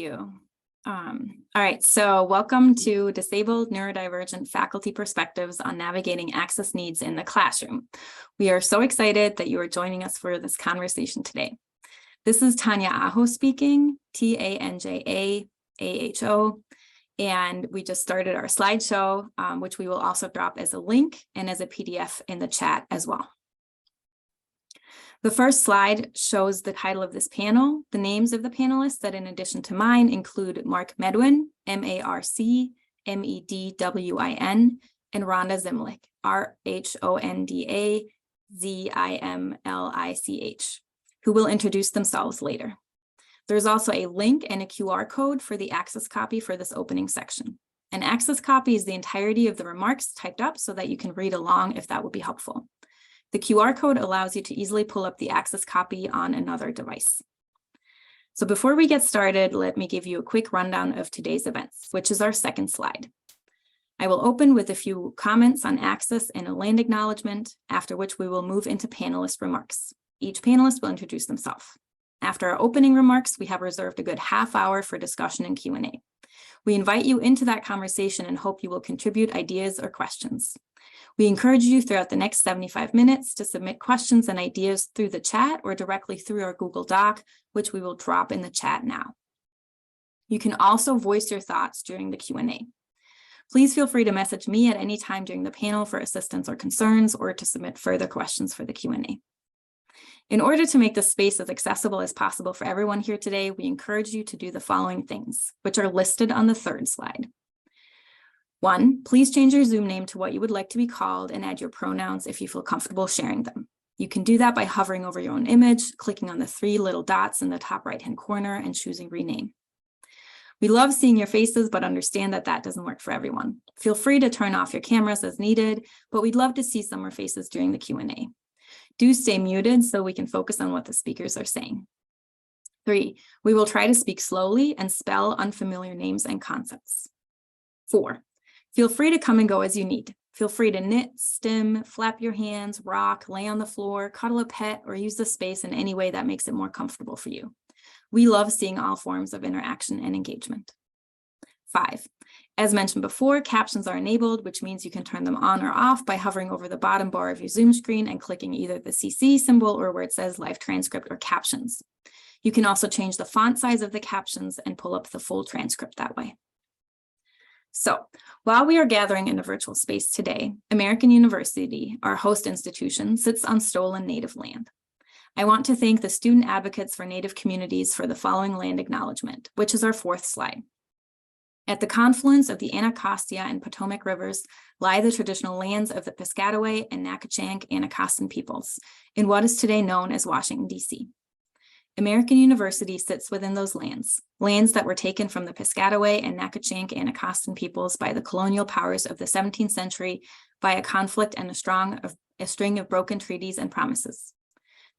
you. All right, so welcome to Disabled Neurodivergent Faculty Perspectives on Navigating Access Needs in the Classroom. We are so excited that you are joining us for this conversation today. This is Tanya Aho speaking, T-A-N-J-A-A-H-O, and we just started our slideshow, which we will also drop as a link and as a PDF in the chat as well. The first slide shows the title of this panel. The names of the panelists that in addition to mine include Mark Medwin, M-A-R-C-M-E-D-W-I-N, and Rhonda Zimlich, R-H-O-N-D-A-Z-I-M-L-I-C-H, who will introduce themselves later. There's also a link and a QR code for the access copy for this opening section. An access copy is the entirety of the remarks typed up so that you can read along if that would be helpful. The QR code allows you to easily pull up the access copy on another device. So before we get started, let me give you a quick rundown of today's events, which is our second slide. I will open with a few comments on access and a land acknowledgement, after which we will move into panelist remarks. Each panelist will introduce themselves. After our opening remarks, we have reserved a good half hour for discussion and Q&A. We invite you into that conversation and hope you will contribute ideas or questions. We encourage you throughout the next 75 minutes to submit questions and ideas through the chat or directly through our Google Doc, which we will drop in the chat now. You can also voice your thoughts during the Q&A. Please feel free to message me at any time during the panel for assistance or concerns or to submit further questions for the Q&A. In order to make this space as accessible as possible for everyone here today, we encourage you to do the following things, which are listed on the third slide. 1, please change your Zoom name to what you would like to be called and add your pronouns if you feel comfortable sharing them. You can do that by hovering over your own image, clicking on the 3 little dots in the top right-hand corner and choosing rename. We love seeing your faces, but understand that that doesn't work for everyone. Feel free to turn off your cameras as needed, but we'd love to see some more faces during the Q&A. Do stay muted so we can focus on what the speakers are saying. 3, we will try to speak slowly and spell unfamiliar names and concepts. 4, feel free to come and go as you need. Feel free to knit, stim, flap your hands, rock, lay on the floor, cuddle a pet, or use the space in any way that makes it more comfortable for you. We love seeing all forms of interaction and engagement. 5, as mentioned before, captions are enabled, which means you can turn them on or off by hovering over the bottom bar of your Zoom screen and clicking either the CC symbol or where it says live transcript or captions. You can also change the font size of the captions and pull up the full transcript that way. So, while we are gathering in a virtual space today, American University, our host institution, sits on stolen Native land. I want to thank the student advocates for Native communities for the following land acknowledgement, which is our 4th slide. At the confluence of the Anacostia and Potomac rivers lie the traditional lands of the Piscataway and Nacotchtank Anacostan peoples in what is today known as Washington, D.C. American University sits within those lands, lands that were taken from the Piscataway and Nacotchtank Anacostan peoples by the colonial powers of the 17th century via conflict and a string of broken treaties and promises.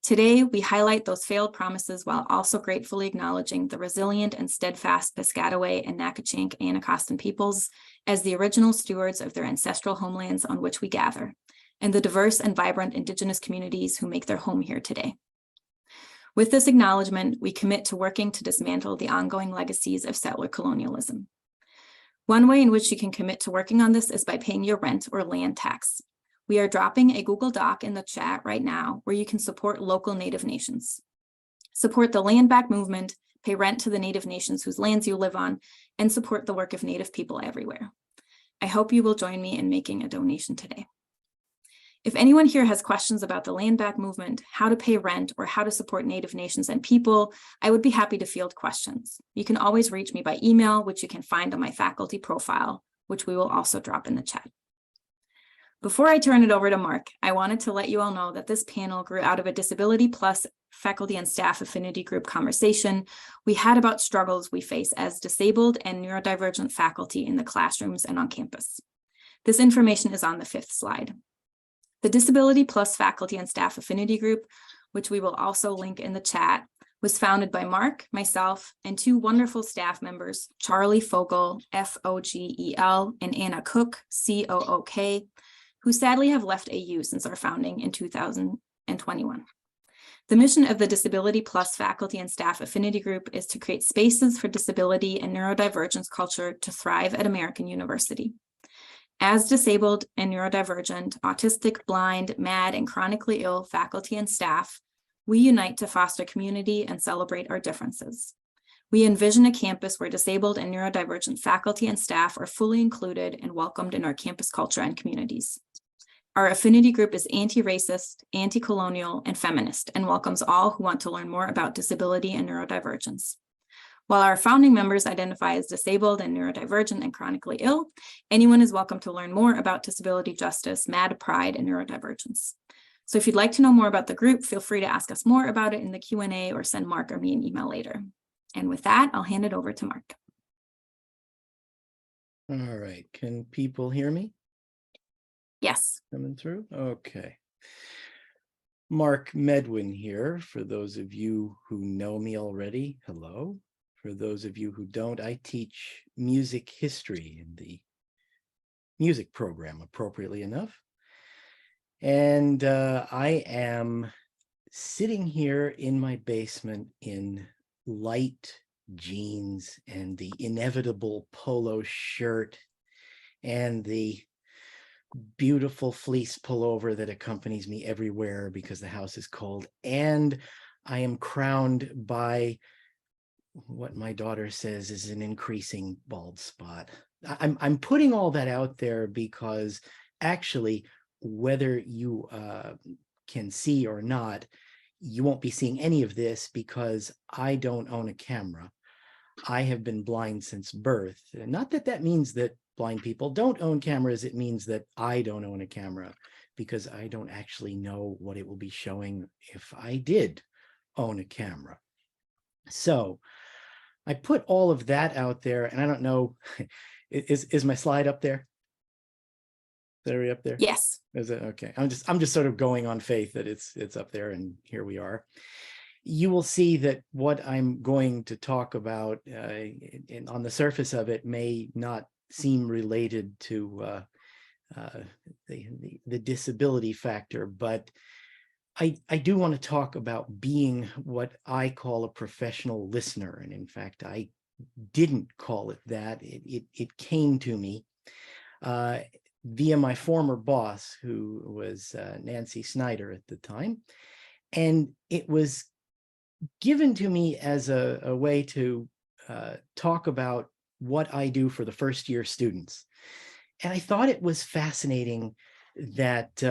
Today, we highlight those failed promises while also gratefully acknowledging the resilient and steadfast Piscataway and Nacotchtank Anacostan peoples as the original stewards of their ancestral homelands on which we gather, and the diverse and vibrant Indigenous communities who make their home here today. With this acknowledgement, we commit to working to dismantle the ongoing legacies of settler colonialism. One way in which you can commit to working on this is by paying your rent or land tax. We are dropping a Google Doc in the chat right now where you can support local Native nations. Support the land back movement, pay rent to the Native nations whose lands you live on, and support the work of Native people everywhere. I hope you will join me in making a donation today. If anyone here has questions about the land back movement, how to pay rent, or how to support Native nations and people, I would be happy to field questions. You can always reach me by email, which you can find on my faculty profile, which we will also drop in the chat. Before I turn it over to Mark, I wanted to let you all know that this panel grew out of a Disability Plus faculty and staff affinity group conversation we had about struggles we face as disabled and neurodivergent faculty in the classrooms and on campus. This information is on the 5th slide. The Disability Plus faculty and staff affinity group, which we will also link in the chat, was founded by Mark, myself, and 2 wonderful staff members, Charlie Fogel, F-O-G-E-L, and Anna Cook, C-O-O-K, who sadly have left AU since our founding in 2021. The mission of the Disability Plus faculty and staff affinity group is to create spaces for disability and neurodivergence culture to thrive at American University. As disabled and neurodivergent, autistic, blind, MAD, and chronically ill faculty and staff, we unite to foster community and celebrate our differences. We envision a campus where disabled and neurodivergent faculty and staff are fully included and welcomed in our campus culture and communities. Our affinity group is anti-racist, anti-colonial, and feminist, and welcomes all who want to learn more about disability and neurodivergence. While our founding members identify as disabled and neurodivergent and chronically ill, anyone is welcome to learn more about disability justice, MAD, pride, and neurodivergence. So if you'd like to know more about the group, feel free to ask us more about it in the Q&A or send Mark or me an email later. And with that, I'll hand it over to Mark. All right, can people hear me? Yes. Coming through? Okay. Mark Medwin here. For those of you who know me already, hello. For those of you who don't, I teach music history in the music program, appropriately enough. And I am sitting here in my basement in light jeans and the inevitable polo shirt and the beautiful fleece pullover that accompanies me everywhere because the house is cold. And I am crowned by what my daughter says is an increasing bald spot. I'm putting all that out there because actually, whether you can see or not, you won't be seeing any of this because I don't own a camera. I have been blind since birth. Not that that means that blind people don't own cameras. It means that I don't own a camera because I don't actually know what it will be showing if I did own a camera. So I put all of that out there, and I don't know, is my slide up there? Is that up there? Yes. Is it? Okay. I'm just sort of going on faith that it's up there, and here we are. You will see that what I'm going to talk about on the surface of it may not seem related to the disability factor, but I do want to talk about being what I call a professional listener. And in fact, I didn't call it that. It came to me via my former boss, who was Nancy Snyder at the time. And it was given to me as a way to talk about what I do for the first year students. And I thought it was fascinating that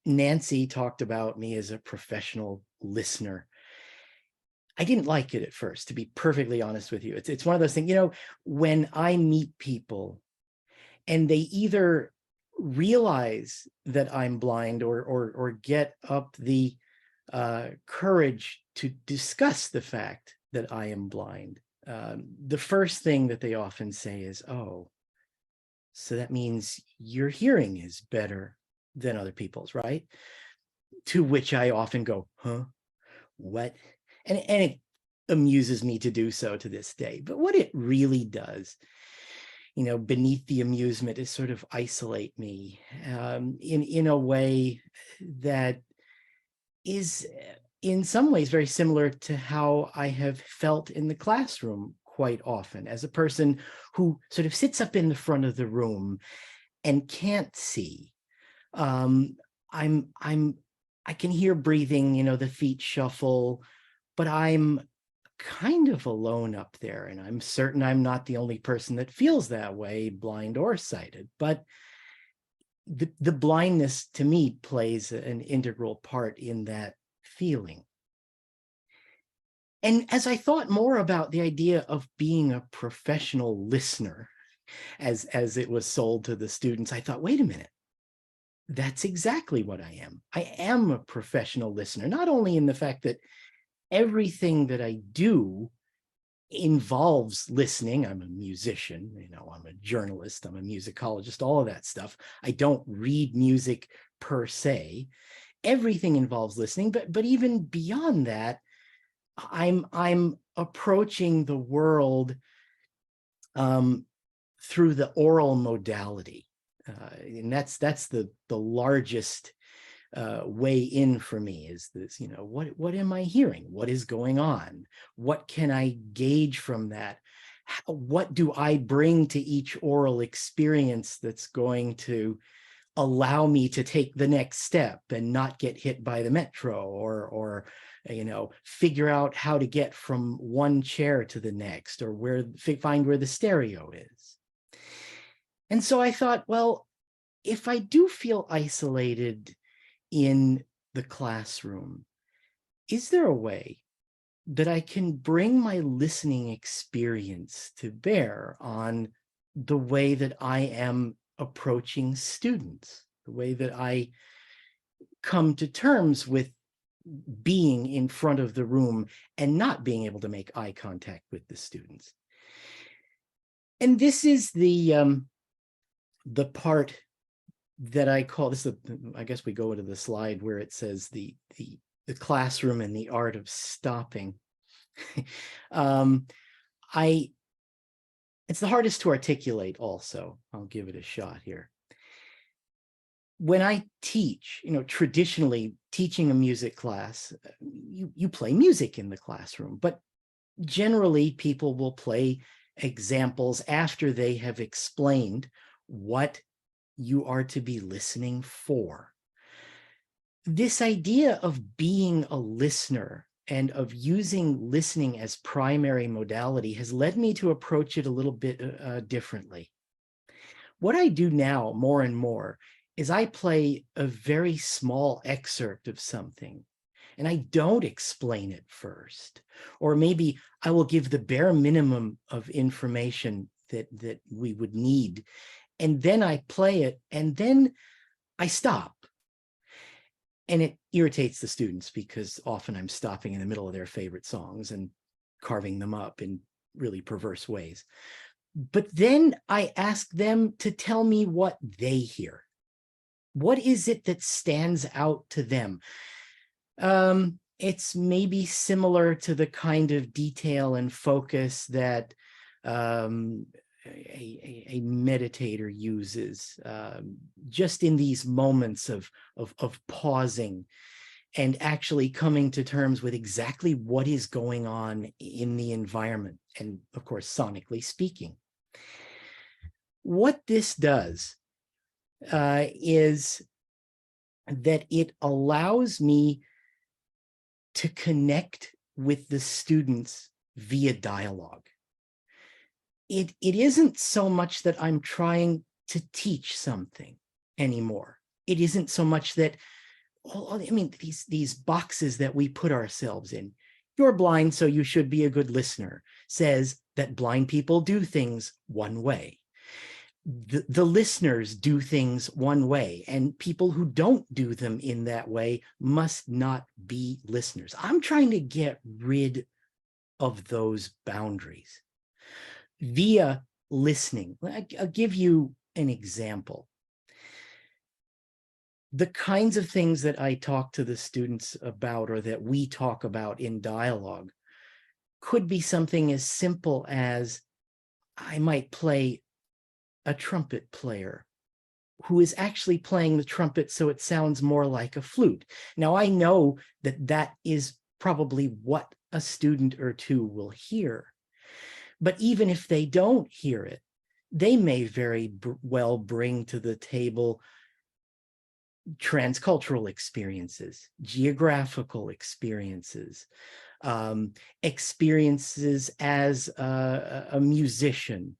Nancy talked about me as a professional listener. I didn't like it at first, to be perfectly honest with you. It's one of those things, you know, when I meet people and they either realize that I'm blind or get up the courage to discuss the fact that I am blind, the first thing that they often say is, oh, so that means your hearing is better than other people's, right? To which I often go, huh? What? And it amuses me to do so to this day. But what it really does, you know, beneath the amusement, is sort of isolate me in a way that is in some ways very similar to how I have felt in the classroom quite often as a person who sort of sits up in the front of the room and can't see. I can hear breathing, you know, the feet shuffle, but I'm kind of alone up there, and I'm certain I'm not the only person that feels that way, blind or sighted. But the blindness to me plays an integral part in that feeling. And as I thought more about the idea of being a professional listener, as it was sold to the students, I thought, wait a minute, that's exactly what I am. I am a professional listener, not only in the fact that everything that I do involves listening. I'm a musician, you know, I'm a journalist, I'm a musicologist, all of that stuff. I don't read music per se. Everything involves listening, but even beyond that, I'm approaching the world through the oral modality. And that's the largest weigh in for me is this, what am I hearing? What is going on? What can I gauge from that? What do I bring to each oral experience that's going to allow me to take the next step and not get hit by the metro, or figure out how to get from one chair to the next, or find where the stereo is. And so I thought, well, if I do feel isolated in the classroom, is there a way that I can bring my listening experience to bear on the way that I am approaching students, the way that I come to terms with being in front of the room and not being able to make eye contact with the students? And this is the part that I call this. I guess we go into the slide where it says the classroom and the art of stopping. It's the hardest to articulate also. I'll give it a shot here. When I teach, traditionally teaching a music class, you play music in the classroom, but generally people will play examples after they have explained what you are to be listening for. This idea of being a listener and of using listening as primary modality has led me to approach it a little bit differently. What I do now more and more is I play a very small excerpt of something and I don't explain it first, or maybe I will give the bare minimum of information that we would need, and then I play it, and then I stop. And it irritates the students because often I'm stopping in the middle of their favorite songs and carving them up in really perverse ways. But then I ask them to tell me what they hear. What is it that stands out to them? It's maybe similar to the kind of detail and focus that a meditator uses, just in these moments of pausing and actually coming to terms with exactly what is going on in the environment, and of course, sonically speaking. What this does is that it allows me to connect with the students via dialogue. It isn't so much that I'm trying to teach something anymore. It isn't so much that, these boxes that we put ourselves in. You're blind, so you should be a good listener, says that blind people do things one way. The listeners do things one way, and people who don't do them in that way must not be listeners. I'm trying to get rid of those boundaries via listening. I'll give you an example. The kinds of things that I talk to the students about, or that we talk about in dialogue, could be something as simple as I might play a trumpet player who is actually playing the trumpet so it sounds more like a flute. Now, I know that that is probably what a student or two will hear. But even if they don't hear it, they may very well bring to the table transcultural experiences, geographical experiences, experiences as a musician,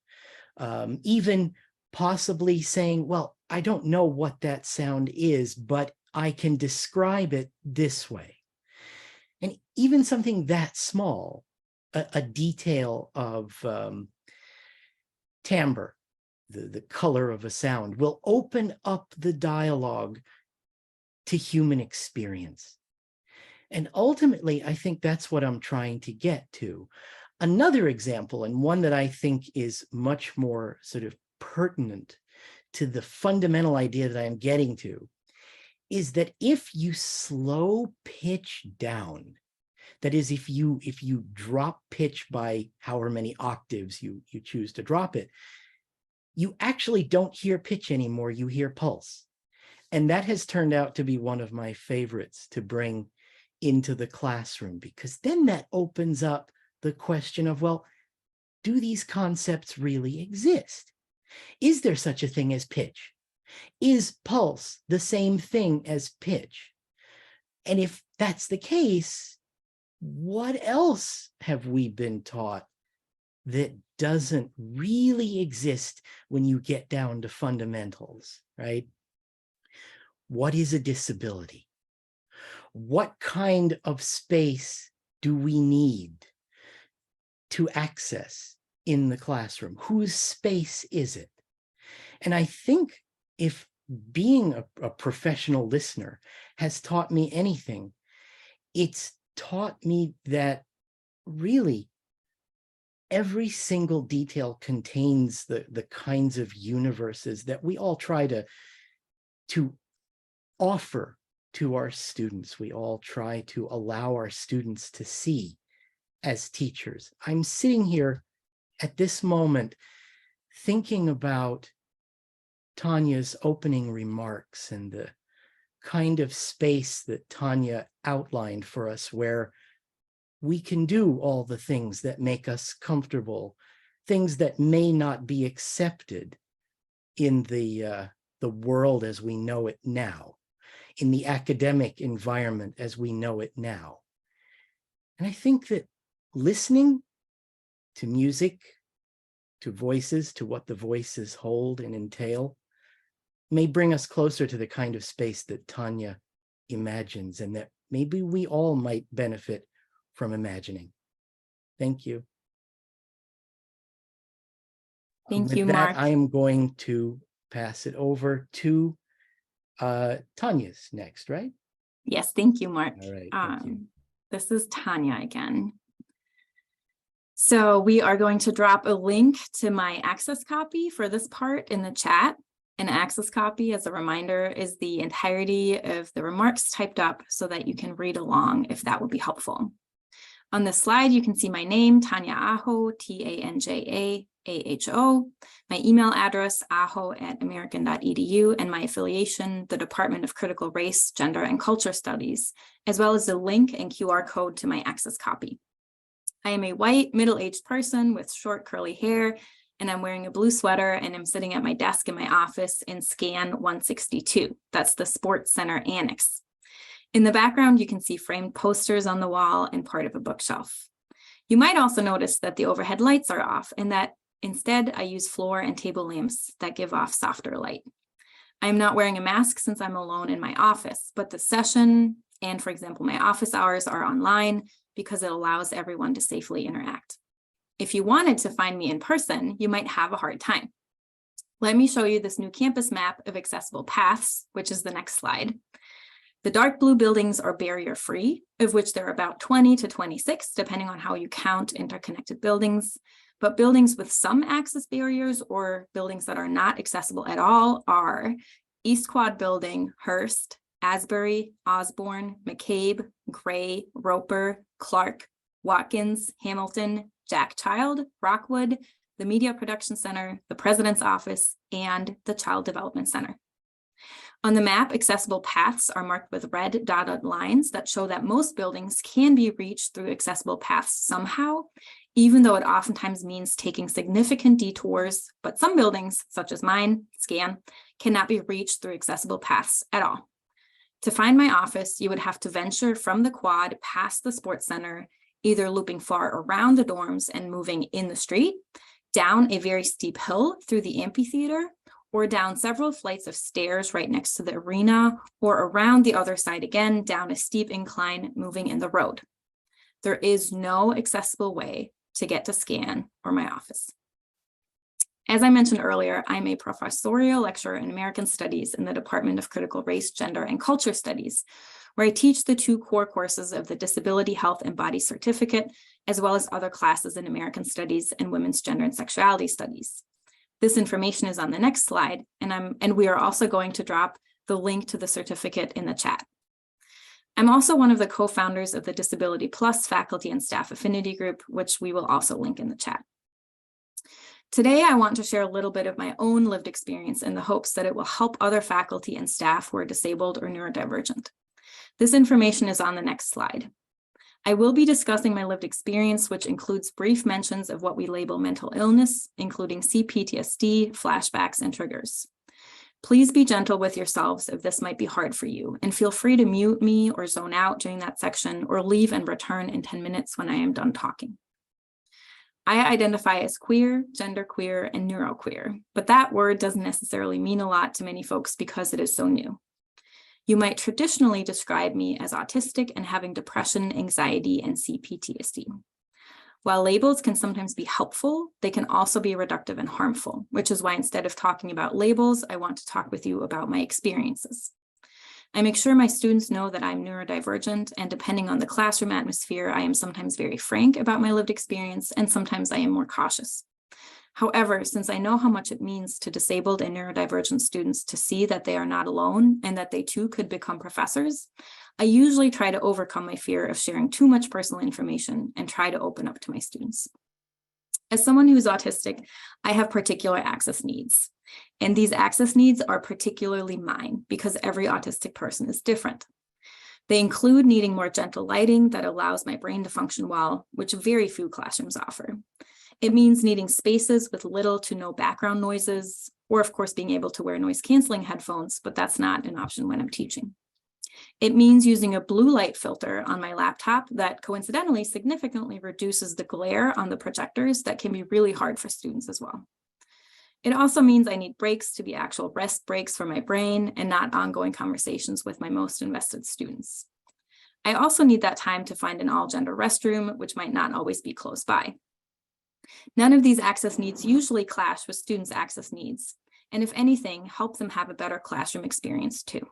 even possibly saying, well, I don't know what that sound is, but I can describe it this way. And even something that small, a detail of timbre, the color of a sound, will open up the dialogue to human experience. And ultimately, I think that's what I'm trying to get to. Another example, and one that I think is much more sort of pertinent to the fundamental idea that I'm getting to, is that if you slow pitch down, that is, if you drop pitch by however many octaves you choose to drop it, you actually don't hear pitch anymore, you hear pulse. And that has turned out to be one of my favorites to bring into the classroom, because then that opens up the question of, well, do these concepts really exist? Is there such a thing as pitch? Is pulse the same thing as pitch? And if that's the case, what else have we been taught that doesn't really exist when you get down to fundamentals, right? What is a disability? What kind of space do we need to access in the classroom? Whose space is it? And I think if being a professional listener has taught me anything, it's taught me that really every single detail contains the kinds of universes that we all try to offer to our students. We all try to allow our students to see as teachers. I'm sitting here at this moment thinking about Tanya's opening remarks and the kind of space that Tanya outlined for us, where we can do all the things that make us comfortable, things that may not be accepted in the world as we know it now, in the academic environment as we know it now. And I think that listening to music, to voices, to what the voices hold and entail, may bring us closer to the kind of space that Tanya imagines, and that maybe we all might benefit from imagining. Thank you. Thank you, With that, Mark. I am going to pass it over to Tanya's next, right? Yes, thank you, Mark. All right, thank you. This is Tanya again. So we are going to drop a link to my access copy for this part in the chat. An access copy, as a reminder, is the entirety of the remarks typed up so that you can read along if that would be helpful. On this slide, you can see my name, Tanya Aho, T-A-N-J-A-A-H-O, my email address, aho@american.edu, and my affiliation, the Department of Critical Race, Gender, and Culture Studies, as well as the link and QR code to my access copy. I am a white, middle-aged person with short curly hair, and I'm wearing a blue sweater, and I'm sitting at my desk in my office in scan 162. That's the Sports Center Annex. In the background, you can see framed posters on the wall and part of a bookshelf. You might also notice that the overhead lights are off, and that instead I use floor and table lamps that give off softer light. I'm not wearing a mask since I'm alone in my office, but the session and, for example, my office hours are online because it allows everyone to safely interact. If you wanted to find me in person, you might have a hard time. Let me show you this new campus map of accessible paths, which is the next slide. The dark blue buildings are barrier-free, of which there are about 20 to 26, depending on how you count interconnected buildings. But buildings with some access barriers or buildings that are not accessible at all are East Quad Building, Hearst, Asbury, Osborne, McCabe, Gray, Roper, Clark, Watkins, Hamilton, Jack Child, Rockwood, the Media Production Center, the President's Office, and the Child Development Center. On the map, accessible paths are marked with red dotted lines that show that most buildings can be reached through accessible paths somehow, even though it oftentimes means taking significant detours, but some buildings, such as mine, Scan, cannot be reached through accessible paths at all. To find my office, you would have to venture from the quad past the sports center, either looping far around the dorms and moving in the street, down a very steep hill through the amphitheater, or down several flights of stairs right next to the arena, or around the other side again, down a steep incline, moving in the road. There is no accessible way to get to Scan or my office. As I mentioned earlier, I'm a professorial lecturer in American Studies in the Department of Critical Race, Gender, and Culture Studies, where I teach the two core courses of the Disability Health and Body Certificate, as well as other classes in American Studies and Women's Gender and Sexuality Studies. This information is on the next slide, and we are also going to drop the link to the certificate in the chat. I'm also one of the co-founders of the Disability Plus Faculty and Staff Affinity Group, which we will also link in the chat. Today, I want to share a little bit of my own lived experience in the hopes that it will help other faculty and staff who are disabled or neurodivergent. This information is on the next slide. I will be discussing my lived experience, which includes brief mentions of what we label mental illness, including CPTSD, flashbacks, and triggers. Please be gentle with yourselves if this might be hard for you, and feel free to mute me or zone out during that section or leave and return in 10 minutes when I am done talking. I identify as queer, genderqueer, and neuroqueer, but that word doesn't necessarily mean a lot to many folks because it is so new. You might traditionally describe me as autistic and having depression, anxiety, and CPTSD. While labels can sometimes be helpful, they can also be reductive and harmful, which is why instead of talking about labels, I want to talk with you about my experiences. I make sure my students know that I'm neurodivergent, and depending on the classroom atmosphere, I am sometimes very frank about my lived experience, and sometimes I am more cautious. However, since I know how much it means to disabled and neurodivergent students to see that they are not alone and that they too could become professors, I usually try to overcome my fear of sharing too much personal information and try to open up to my students. As someone who's autistic, I have particular access needs. And these access needs are particularly mine because every autistic person is different. They include needing more gentle lighting that allows my brain to function well, which very few classrooms offer. It means needing spaces with little to no background noises, or of course being able to wear noise-canceling headphones, but that's not an option when I'm teaching. It means using a blue light filter on my laptop that coincidentally significantly reduces the glare on the projectors that can be really hard for students as well. It also means I need breaks to be actual rest breaks for my brain and not ongoing conversations with my most invested students. I also need that time to find an all-gender restroom, which might not always be close by. None of these access needs usually clash with students' access needs, and if anything, help them have a better classroom experience too.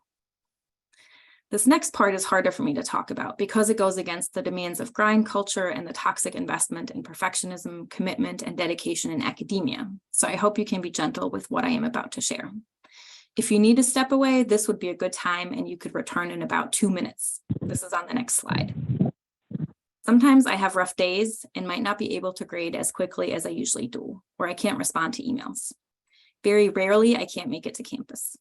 This next part is harder for me to talk about because it goes against the demands of grind culture and the toxic investment in perfectionism, commitment, and dedication in academia. So I hope you can be gentle with what I am about to share. If you need to step away, this would be a good time and you could return in about 2 minutes. This is on the next slide. Sometimes I have rough days and might not be able to grade as quickly as I usually do, or I can't respond to emails. Very rarely, I can't make it to campus.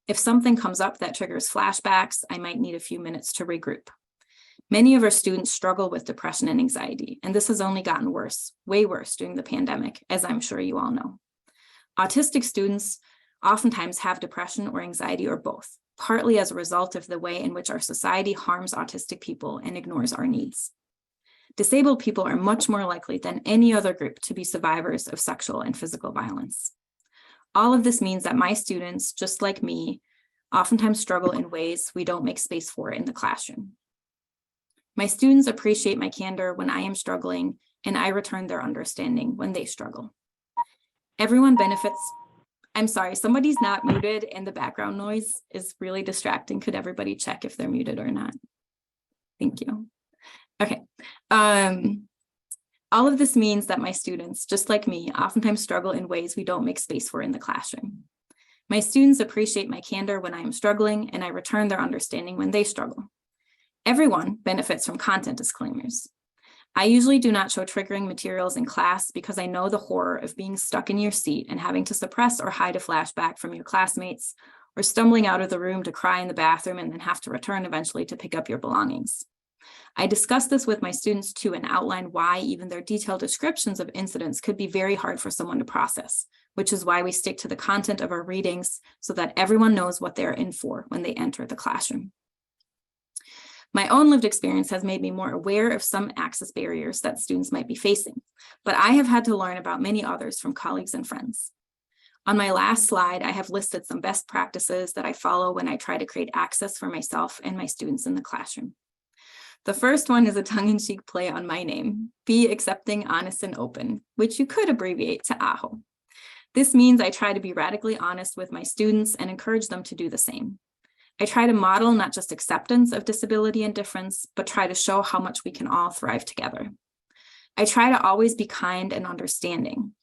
If something comes up that triggers flashbacks, I might need a few minutes to regroup. Many of our students struggle with depression and anxiety, and this has only gotten worse, way worse during the pandemic, as I'm sure you all know. Autistic students oftentimes have depression or anxiety or both, partly as a result of the way in which our society harms autistic people and ignores our needs. Disabled people are much more likely than any other group to be survivors of sexual and physical violence. All of this means that my students, just like me, oftentimes struggle in ways we don't make space for in the classroom. My students appreciate my candor when I am struggling, and I return their understanding when they struggle. Everyone benefits. I'm sorry, somebody's not muted and the background noise is really distracting. Could everybody check if they're muted or not? Thank you. Okay. All of this means that my students, just like me, oftentimes struggle in ways we don't make space for in the classroom. My students appreciate my candor when I am struggling, and I return their understanding when they struggle. Everyone benefits from content disclaimers. I usually do not show triggering materials in class because I know the horror of being stuck in your seat and having to suppress or hide a flashback from your classmates, or stumbling out of the room to cry in the bathroom and then have to return eventually to pick up your belongings. I discuss this with my students too and outline why even their detailed descriptions of incidents could be very hard for someone to process, which is why we stick to the content of our readings so that everyone knows what they're in for when they enter the classroom. My own lived experience has made me more aware of some access barriers that students might be facing, but I have had to learn about many others from colleagues and friends. On my last slide, I have listed some best practices that I follow when I try to create access for myself and my students in the classroom. The first one is a tongue-in-cheek play on my name, Be Accepting, Honest, and Open, which you could abbreviate to AHO. This means I try to be radically honest with my students and encourage them to do the same. I try to model not just acceptance of disability and difference, but try to show how much we can all thrive together. I try to always be kind and understanding.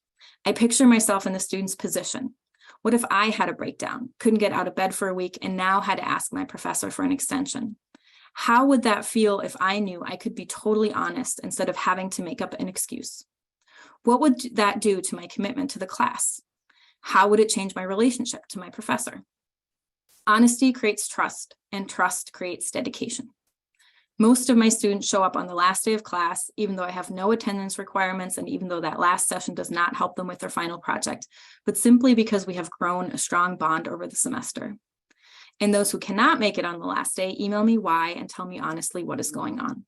I picture myself in the student's position. What if I had a breakdown, couldn't get out of bed for a week, and now had to ask my professor for an extension? How would that feel if I knew I could be totally honest instead of having to make up an excuse? What would that do to my commitment to the class? How would it change my relationship to my professor? Honesty creates trust, and trust creates dedication. Most of my students show up on the last day of class, even though I have no attendance requirements and even though that last session does not help them with their final project, but simply because we have grown a strong bond over the semester. And those who cannot make it on the last day, email me why and tell me honestly what is going on.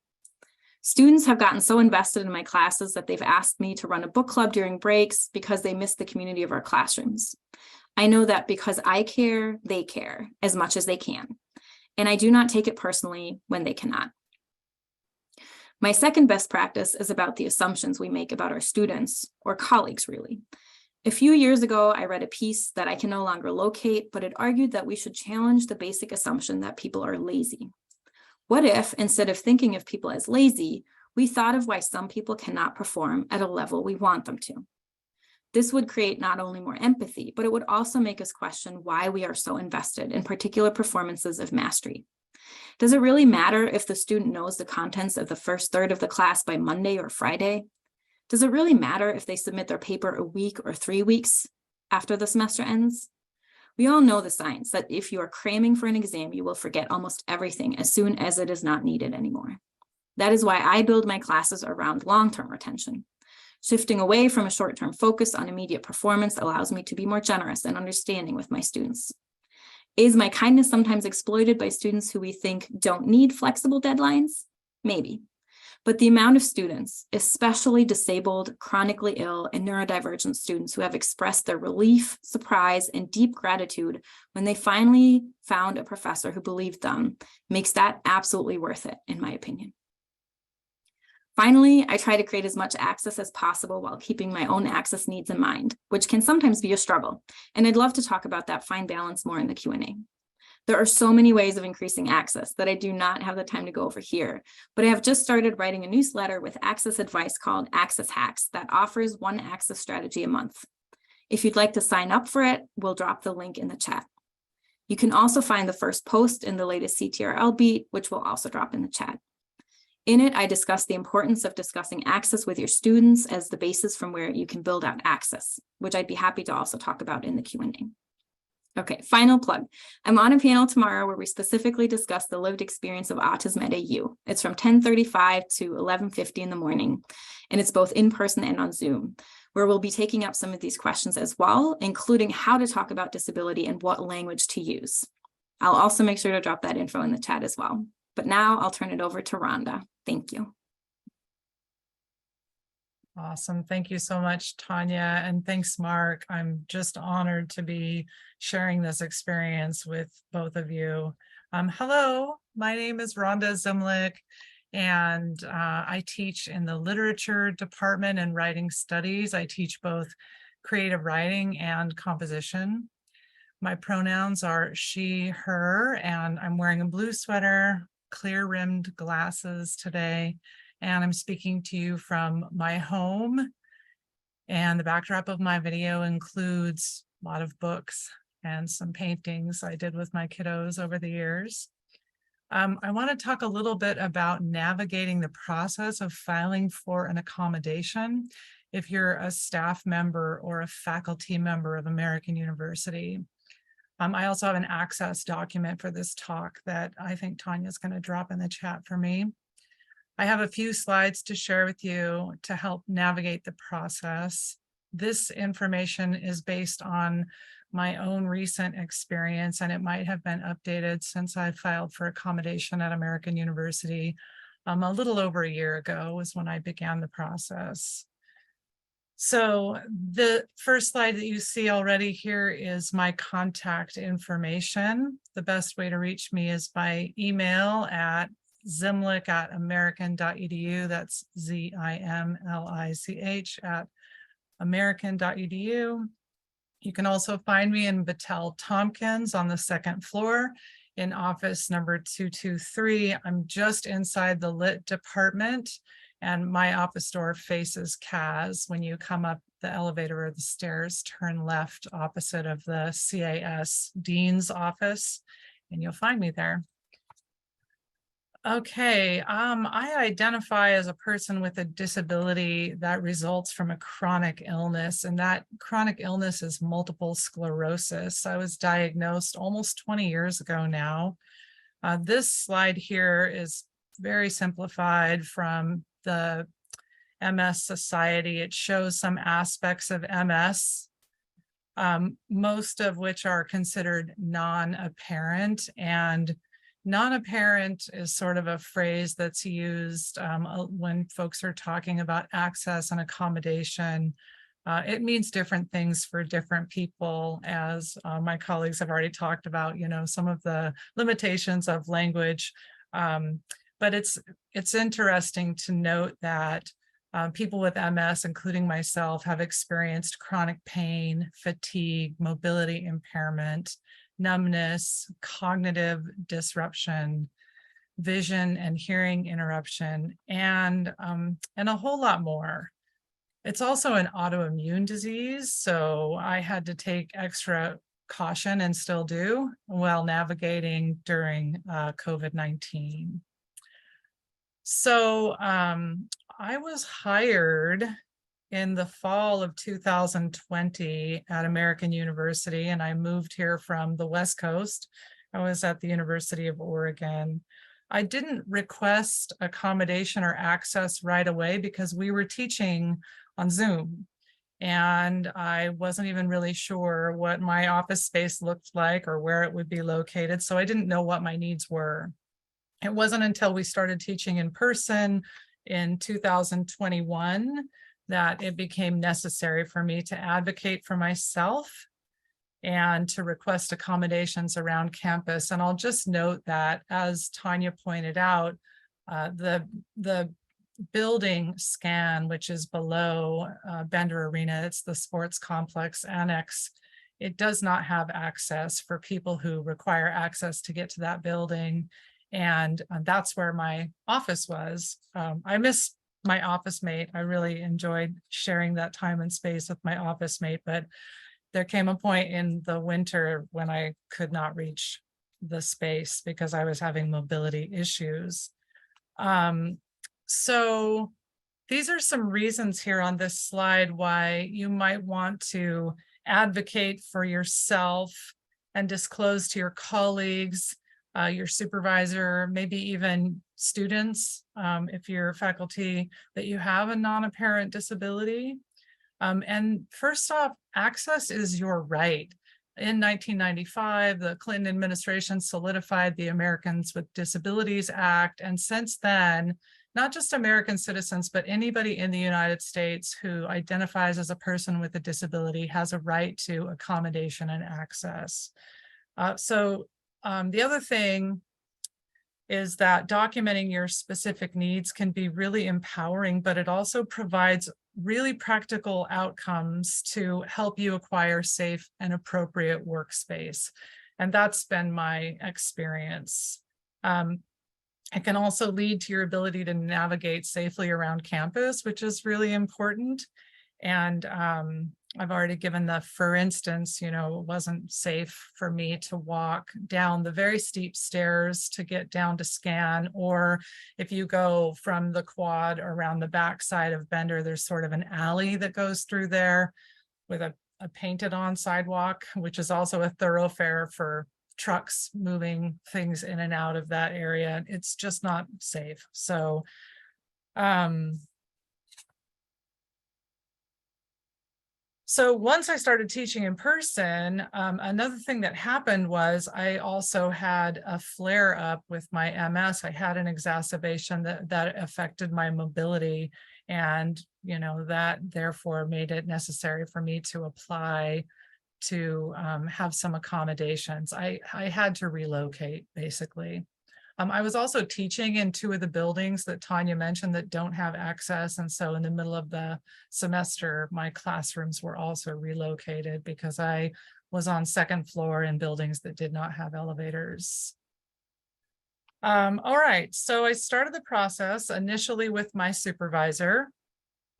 Students have gotten so invested in my classes that they've asked me to run a book club during breaks because they miss the community of our classrooms. I know that because I care, they care as much as they can. And I do not take it personally when they cannot. My second best practice is about the assumptions we make about our students or colleagues, really. A few years ago, I read a piece that I can no longer locate, but it argued that we should challenge the basic assumption that people are lazy. What if, instead of thinking of people as lazy, we thought of why some people cannot perform at a level we want them to? This would create not only more empathy, but it would also make us question why we are so invested in particular performances of mastery. Does it really matter if the student knows the contents of the first third of the class by Monday or Friday? Does it really matter if they submit their paper a week or 3 weeks after the semester ends? We all know the science that if you are cramming for an exam, you will forget almost everything as soon as it is not needed anymore. That is why I build my classes around long-term retention. Shifting away from a short-term focus on immediate performance allows me to be more generous and understanding with my students. Is my kindness sometimes exploited by students who we think don't need flexible deadlines? Maybe. But the amount of students, especially disabled, chronically ill, and neurodivergent students who have expressed their relief, surprise, and deep gratitude when they finally found a professor who believed them, makes that absolutely worth it, in my opinion. Finally, I try to create as much access as possible while keeping my own access needs in mind, which can sometimes be a struggle. And I'd love to talk about that fine balance more in the Q&A. There are so many ways of increasing access that I do not have the time to go over here, but I have just started writing a newsletter with access advice called Access Hacks that offers one access strategy a month. If you'd like to sign up for it, we'll drop the link in the chat. You can also find the first post in the latest CTRL beat, which we'll also drop in the chat. In it, I discuss the importance of discussing access with your students as the basis from where you can build out access, which I'd be happy to also talk about in the Q&A. Okay, final plug. I'm on a panel tomorrow where we specifically discuss the lived experience of autism at AU. It's from 10:35 to 11:50 in the morning, and it's both in person and on Zoom, where we'll be taking up some of these questions as well, including how to talk about disability and what language to use. I'll also make sure to drop that info in the chat as well. But now I'll turn it over to Rhonda. Thank you. Awesome. Thank you so much, Tanya. And thanks, Mark. I'm just honored to be sharing this experience with both of you. Hello, my name is Rhonda Zimlick, and I teach in the literature department and writing studies. I teach both creative writing and composition. My pronouns are she, her, and I'm wearing a blue sweater, clear-rimmed glasses today. And I'm speaking to you from my home. And the backdrop of my video includes a lot of books and some paintings I did with my kiddos over the years. I want to talk a little bit about navigating the process of filing for an accommodation if you're a staff member or a faculty member of American University. I also have an access document for this talk that I think Tanya's going to drop in the chat for me. I have a few slides to share with you to help navigate the process. This information is based on my own recent experience, and it might have been updated since I filed for accommodation at American University a little over a year ago was when I began the process. So the first slide that you see already here is my contact information. The best way to reach me is by email at zimlich@american.edu. That's ZIMLICH at american.edu. You can also find me in Battelle Tompkins on the second floor in office number 223. I'm just inside the lit department, and my office door faces CAS. When you come up the elevator or the stairs, turn left opposite of the CAS Dean's office, and you'll find me there. Okay, I identify as a person with a disability that results from a chronic illness, and that chronic illness is multiple sclerosis. I was diagnosed almost 20 years ago now. This slide here is very simplified from the MS Society. It shows some aspects of MS, most of which are considered non-apparent, and non-apparent is sort of a phrase that's used when folks are talking about access and accommodation. It means different things for different people, as my colleagues have already talked about, some of the limitations of language. But it's interesting to note that people with MS, including myself, have experienced chronic pain, fatigue, mobility impairment, numbness, cognitive disruption, vision and hearing interruption, and a whole lot more. It's also an autoimmune disease, so I had to take extra caution, and still do, while navigating during COVID-19. So I was hired in the fall of 2020 at American University, and I moved here from the West Coast. I was at the University of Oregon. I didn't request accommodation or access right away because we were teaching on Zoom, and I wasn't even really sure what my office space looked like or where it would be located, so I didn't know what my needs were. It wasn't until we started teaching in person in 2021 that it became necessary for me to advocate for myself and to request accommodations around campus. And I'll just note that, as Tanya pointed out, the building scan, which is below Bender Arena, it's the sports complex annex, it does not have access for people who require access to get to that building. And that's where my office was. I miss my office mate. I really enjoyed sharing that time and space with my office mate, but there came a point in the winter when I could not reach the space because I was having mobility issues. So these are some reasons here on this slide why you might want to advocate for yourself and disclose to your colleagues, your supervisor, maybe even students, if you're faculty, that you have a non-apparent disability. And first off, access is your right. In 1995, the Clinton administration solidified the Americans with Disabilities Act. And since then, not just American citizens, but anybody in the United States who identifies as a person with a disability has a right to accommodation and access. The other thing is that documenting your specific needs can be really empowering, but it also provides really practical outcomes to help you acquire safe and appropriate workspace. And that's been my experience. It can also lead to your ability to navigate safely around campus, which is really important. And I've already given the, for instance, it wasn't safe for me to walk down the very steep stairs to get down to scan, or if you go from the quad around the backside of Bender, there's sort of an alley that goes through there with a painted on sidewalk, which is also a thoroughfare for trucks moving things in and out of that area. It's just not safe. So, So once I started teaching in person, another thing that happened was I also had a flare up with my MS. I had an exacerbation that affected my mobility, and that therefore made it necessary for me to apply to have some accommodations. I had to relocate, basically. I was also teaching in two of the buildings that Tanya mentioned that don't have access. And so in the middle of the semester, my classrooms were also relocated because I was on second floor in buildings that did not have elevators. All right, so I started the process initially with my supervisor.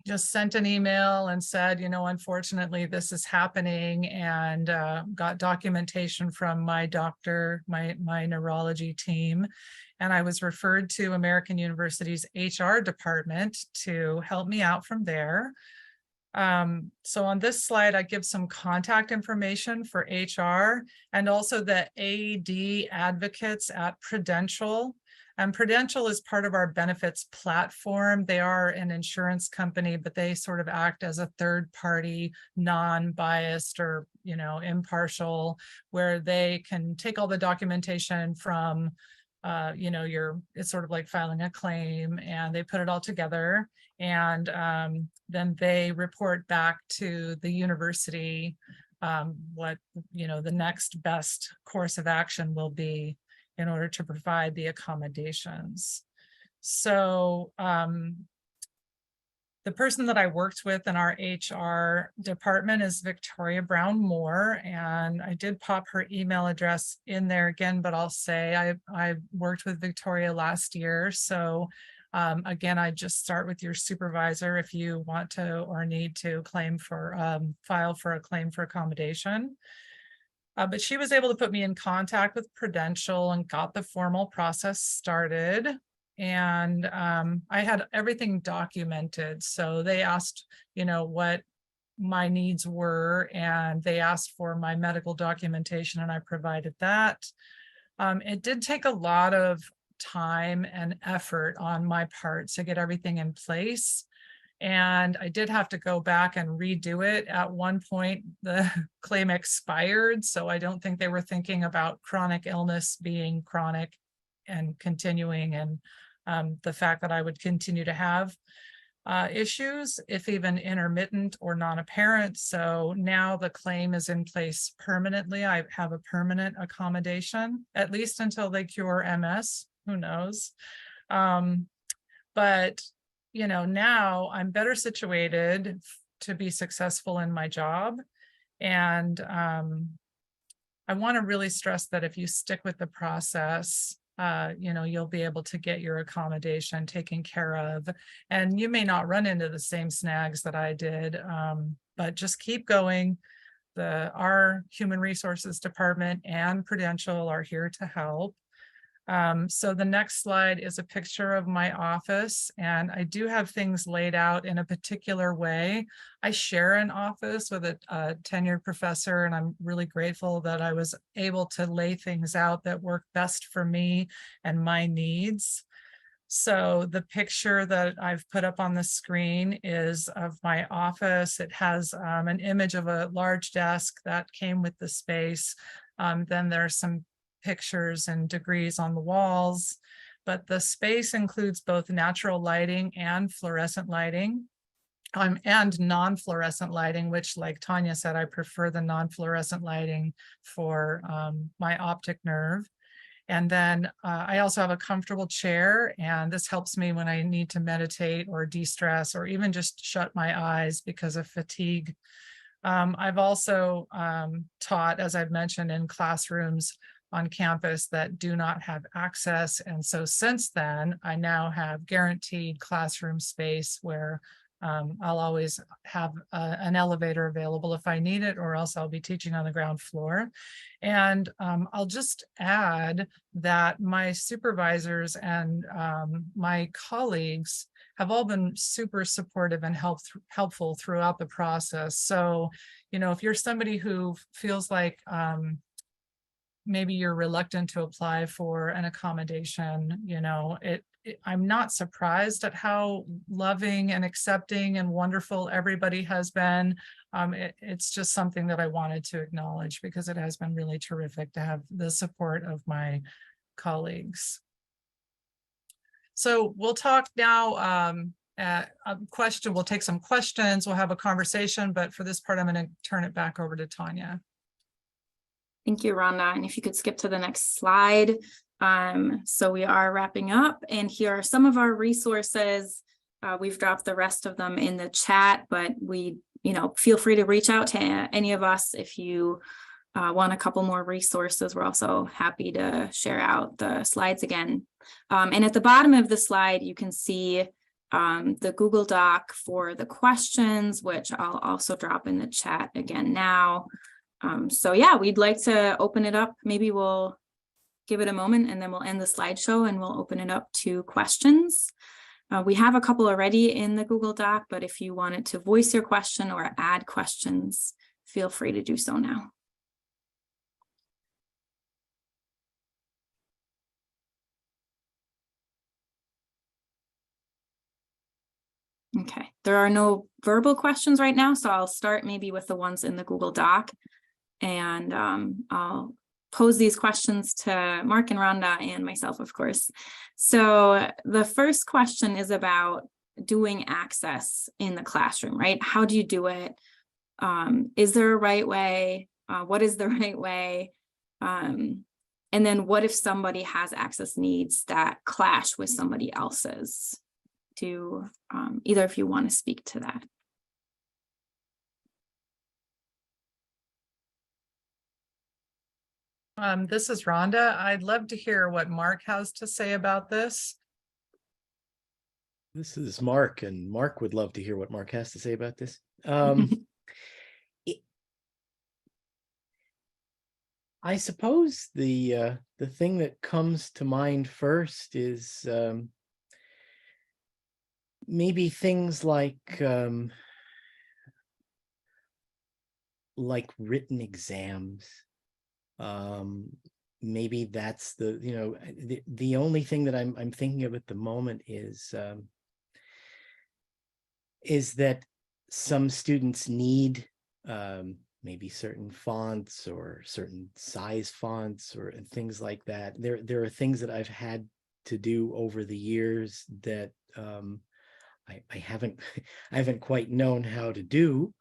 just sent an email and said, unfortunately, this is happening, and got documentation from my doctor, my neurology team. And I was referred to American University's HR department to help me out from there. So on this slide, I give some contact information for HR and also the AED advocates at Prudential. And Prudential is part of our benefits platform. They are an insurance company, but they sort of act as a third party, non-biased or, impartial, where they can take all the documentation from, it's sort of like filing a claim, and they put it all together. And then they report back to the university what, the next best course of action will be in order to provide the accommodations. So the person that I worked with in our HR department is Victoria Brown Moore, and I did pop her email address in there again, but I'll say I worked with Victoria last year. So again, I just start with your supervisor if you want to or need to claim for file for a claim for accommodation. But she was able to put me in contact with Prudential and got the formal process started. And I had everything documented. So they asked, what my needs were, and they asked for my medical documentation, and I provided that. It did take a lot of time and effort on my part to get everything in place. And I did have to go back and redo it. At one point, the claim expired. So I don't think they were thinking about chronic illness being chronic and continuing, and the fact that I would continue to have issues, if even intermittent or non-apparent. So now the claim is in place permanently. I have a permanent accommodation, at least until they cure MS. Who knows? But now I'm better situated to be successful in my job. And I want to really stress that if you stick with the process, you'll be able to get your accommodation taken care of. And you may not run into the same snags that I did, but just keep going. Our human resources department and Prudential are here to help. So the next slide is a picture of my office, and I do have things laid out in a particular way. I share an office with a tenured professor, and I'm really grateful that I was able to lay things out that work best for me and my needs. So the picture that I've put up on the screen is of my office. It has an image of a large desk that came with the space. Then there's some pictures and degrees on the walls, but the space includes both natural lighting and fluorescent lighting, and non-fluorescent lighting, which, like Tanya said, I prefer the non-fluorescent lighting for my optic nerve. And then I also have a comfortable chair, and this helps me when I need to meditate or de-stress or even just shut my eyes because of fatigue. I've also taught, as I've mentioned, in classrooms on campus that do not have access. And so since then, I now have guaranteed classroom space where I'll always have an elevator available if I need it, or else I'll be teaching on the ground floor. And I'll just add that my supervisors and my colleagues have all been super supportive and helpful throughout the process. So, if you're somebody who feels like maybe you're reluctant to apply for an accommodation, I'm not surprised at how loving and accepting and wonderful everybody has been. It's just something that I wanted to acknowledge because it has been really terrific to have the support of my colleagues. So we'll talk now we'll take some questions, we'll have a conversation, but for this part, I'm going to turn it back over to Tanya. Thank you, Rhonda. And if you could skip to the next slide. So we are wrapping up, and here are some of our resources. We've dropped the rest of them in the chat, but feel free to reach out to any of us if you want a couple more resources. We're also happy to share out the slides again. And at the bottom of the slide, you can see the Google Doc for the questions, which I'll also drop in the chat again now. So yeah, we'd like to open it up. Maybe we'll give it a moment and then we'll end the slideshow and we'll open it up to questions. We have a couple already in the Google Doc, but if you wanted to voice your question or add questions, feel free to do so now. Okay, there are no verbal questions right now, so I'll start maybe with the ones in the Google Doc. And I'll pose these questions to Mark and Rhonda and myself, of course. So the first question is about doing access in the classroom, right? How do you do it? Is there a right way? What is the right way? And then what if somebody has access needs that clash with somebody else's? To either if you want to speak to that. This is Rhonda. I'd love to hear what Mark has to say about this. This is Mark, and Mark would love to hear what Mark has to say about this. I suppose the thing that comes to mind first is maybe things like written exams. Maybe that's the only thing that I'm thinking of at the moment is that some students need maybe certain fonts or certain size fonts or things like that. There are things that I've had to do over the years that I haven't quite known how to do.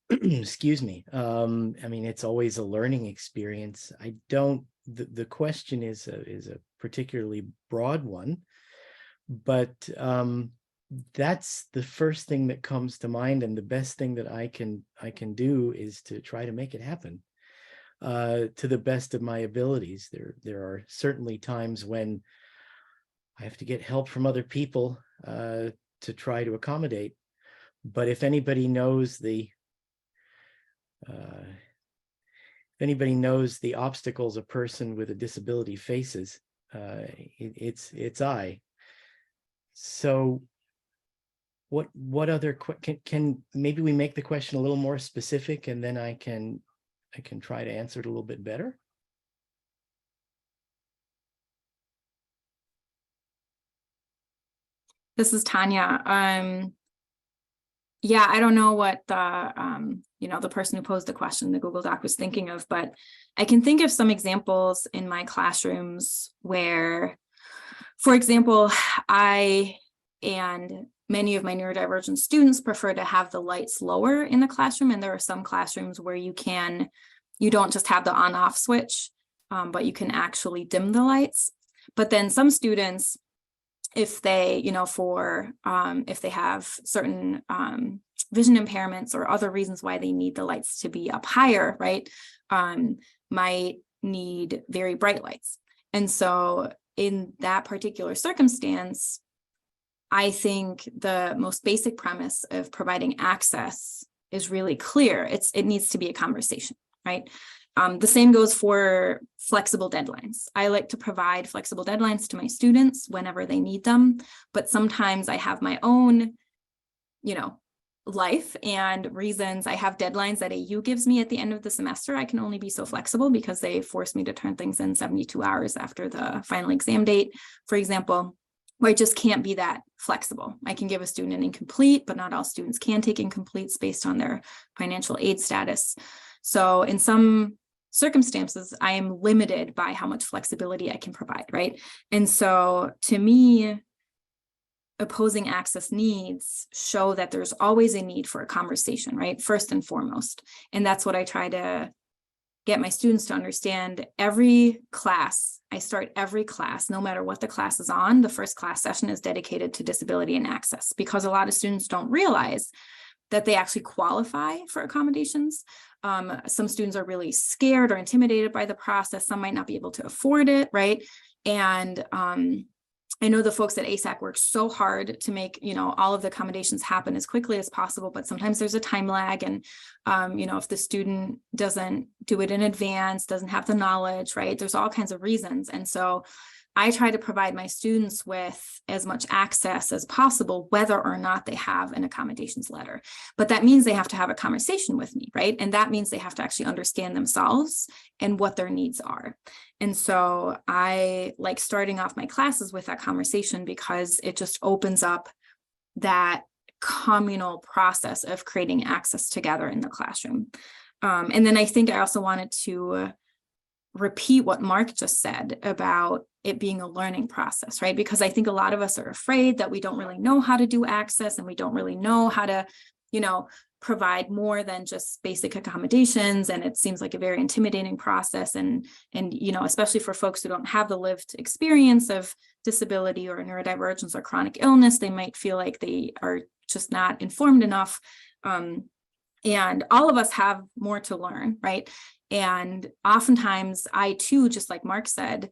Excuse me. I mean, it's always a learning experience. The question is a particularly broad one, but that's the first thing that comes to mind, and the best thing that I can do is to try to make it happen to the best of my abilities. There are certainly times when I have to get help from other people to try to accommodate. But if anybody knows the obstacles a person with a disability faces, it's I. So what other can maybe we make the question a little more specific, and then I can try to answer it a little bit better. This is Tanya. Yeah, I don't know what the the person who posed the question, the Google Doc, was thinking of, but I can think of some examples in my classrooms where, for example, I and many of my neurodivergent students prefer to have the lights lower in the classroom, and there are some classrooms where you don't just have the on-off switch, but you can actually dim the lights. But then some students, if they, if they have certain vision impairments or other reasons why they need the lights to be up higher, right, might need very bright lights. And so in that particular circumstance, I think the most basic premise of providing access is really clear. It needs to be a conversation, right? The same goes for flexible deadlines. I like to provide flexible deadlines to my students whenever they need them, but sometimes I have my own, life and reasons. I have deadlines that AU gives me at the end of the semester. I can only be so flexible because they force me to turn things in 72 hours after the final exam date, for example, where I just can't be that flexible. I can give a student an incomplete, but not all students can take incompletes based on their financial aid status. So in some circumstances, I am limited by how much flexibility I can provide, right? And so to me, opposing access needs show that there's always a need for a conversation, right? First and foremost. And that's what I try to get my students to understand. Every class, I start every class, no matter what the class is on, the first class session is dedicated to disability and access, because a lot of students don't realize that they actually qualify for accommodations. Some students are really scared or intimidated by the process. Some might not be able to afford it, right? And I know the folks at ASAC work so hard to make, all of the accommodations happen as quickly as possible, but sometimes there's a time lag. And, if the student doesn't do it in advance, doesn't have the knowledge, right? There's all kinds of reasons. And so I try to provide my students with as much access as possible, whether or not they have an accommodations letter. But that means they have to have a conversation with me, right? And that means they have to actually understand themselves and what their needs are. And so I like starting off my classes with that conversation because it just opens up that communal process of creating access together in the classroom. And then I think I also wanted to repeat what Mark just said about it being a learning process, right? Because I think a lot of us are afraid that we don't really know how to do access and we don't really know how to, provide more than just basic accommodations. And it seems like a very intimidating process. And especially for folks who don't have the lived experience of disability or neurodivergence or chronic illness, they might feel like they are just not informed enough. And all of us have more to learn, right? And oftentimes I too, just like Mark said,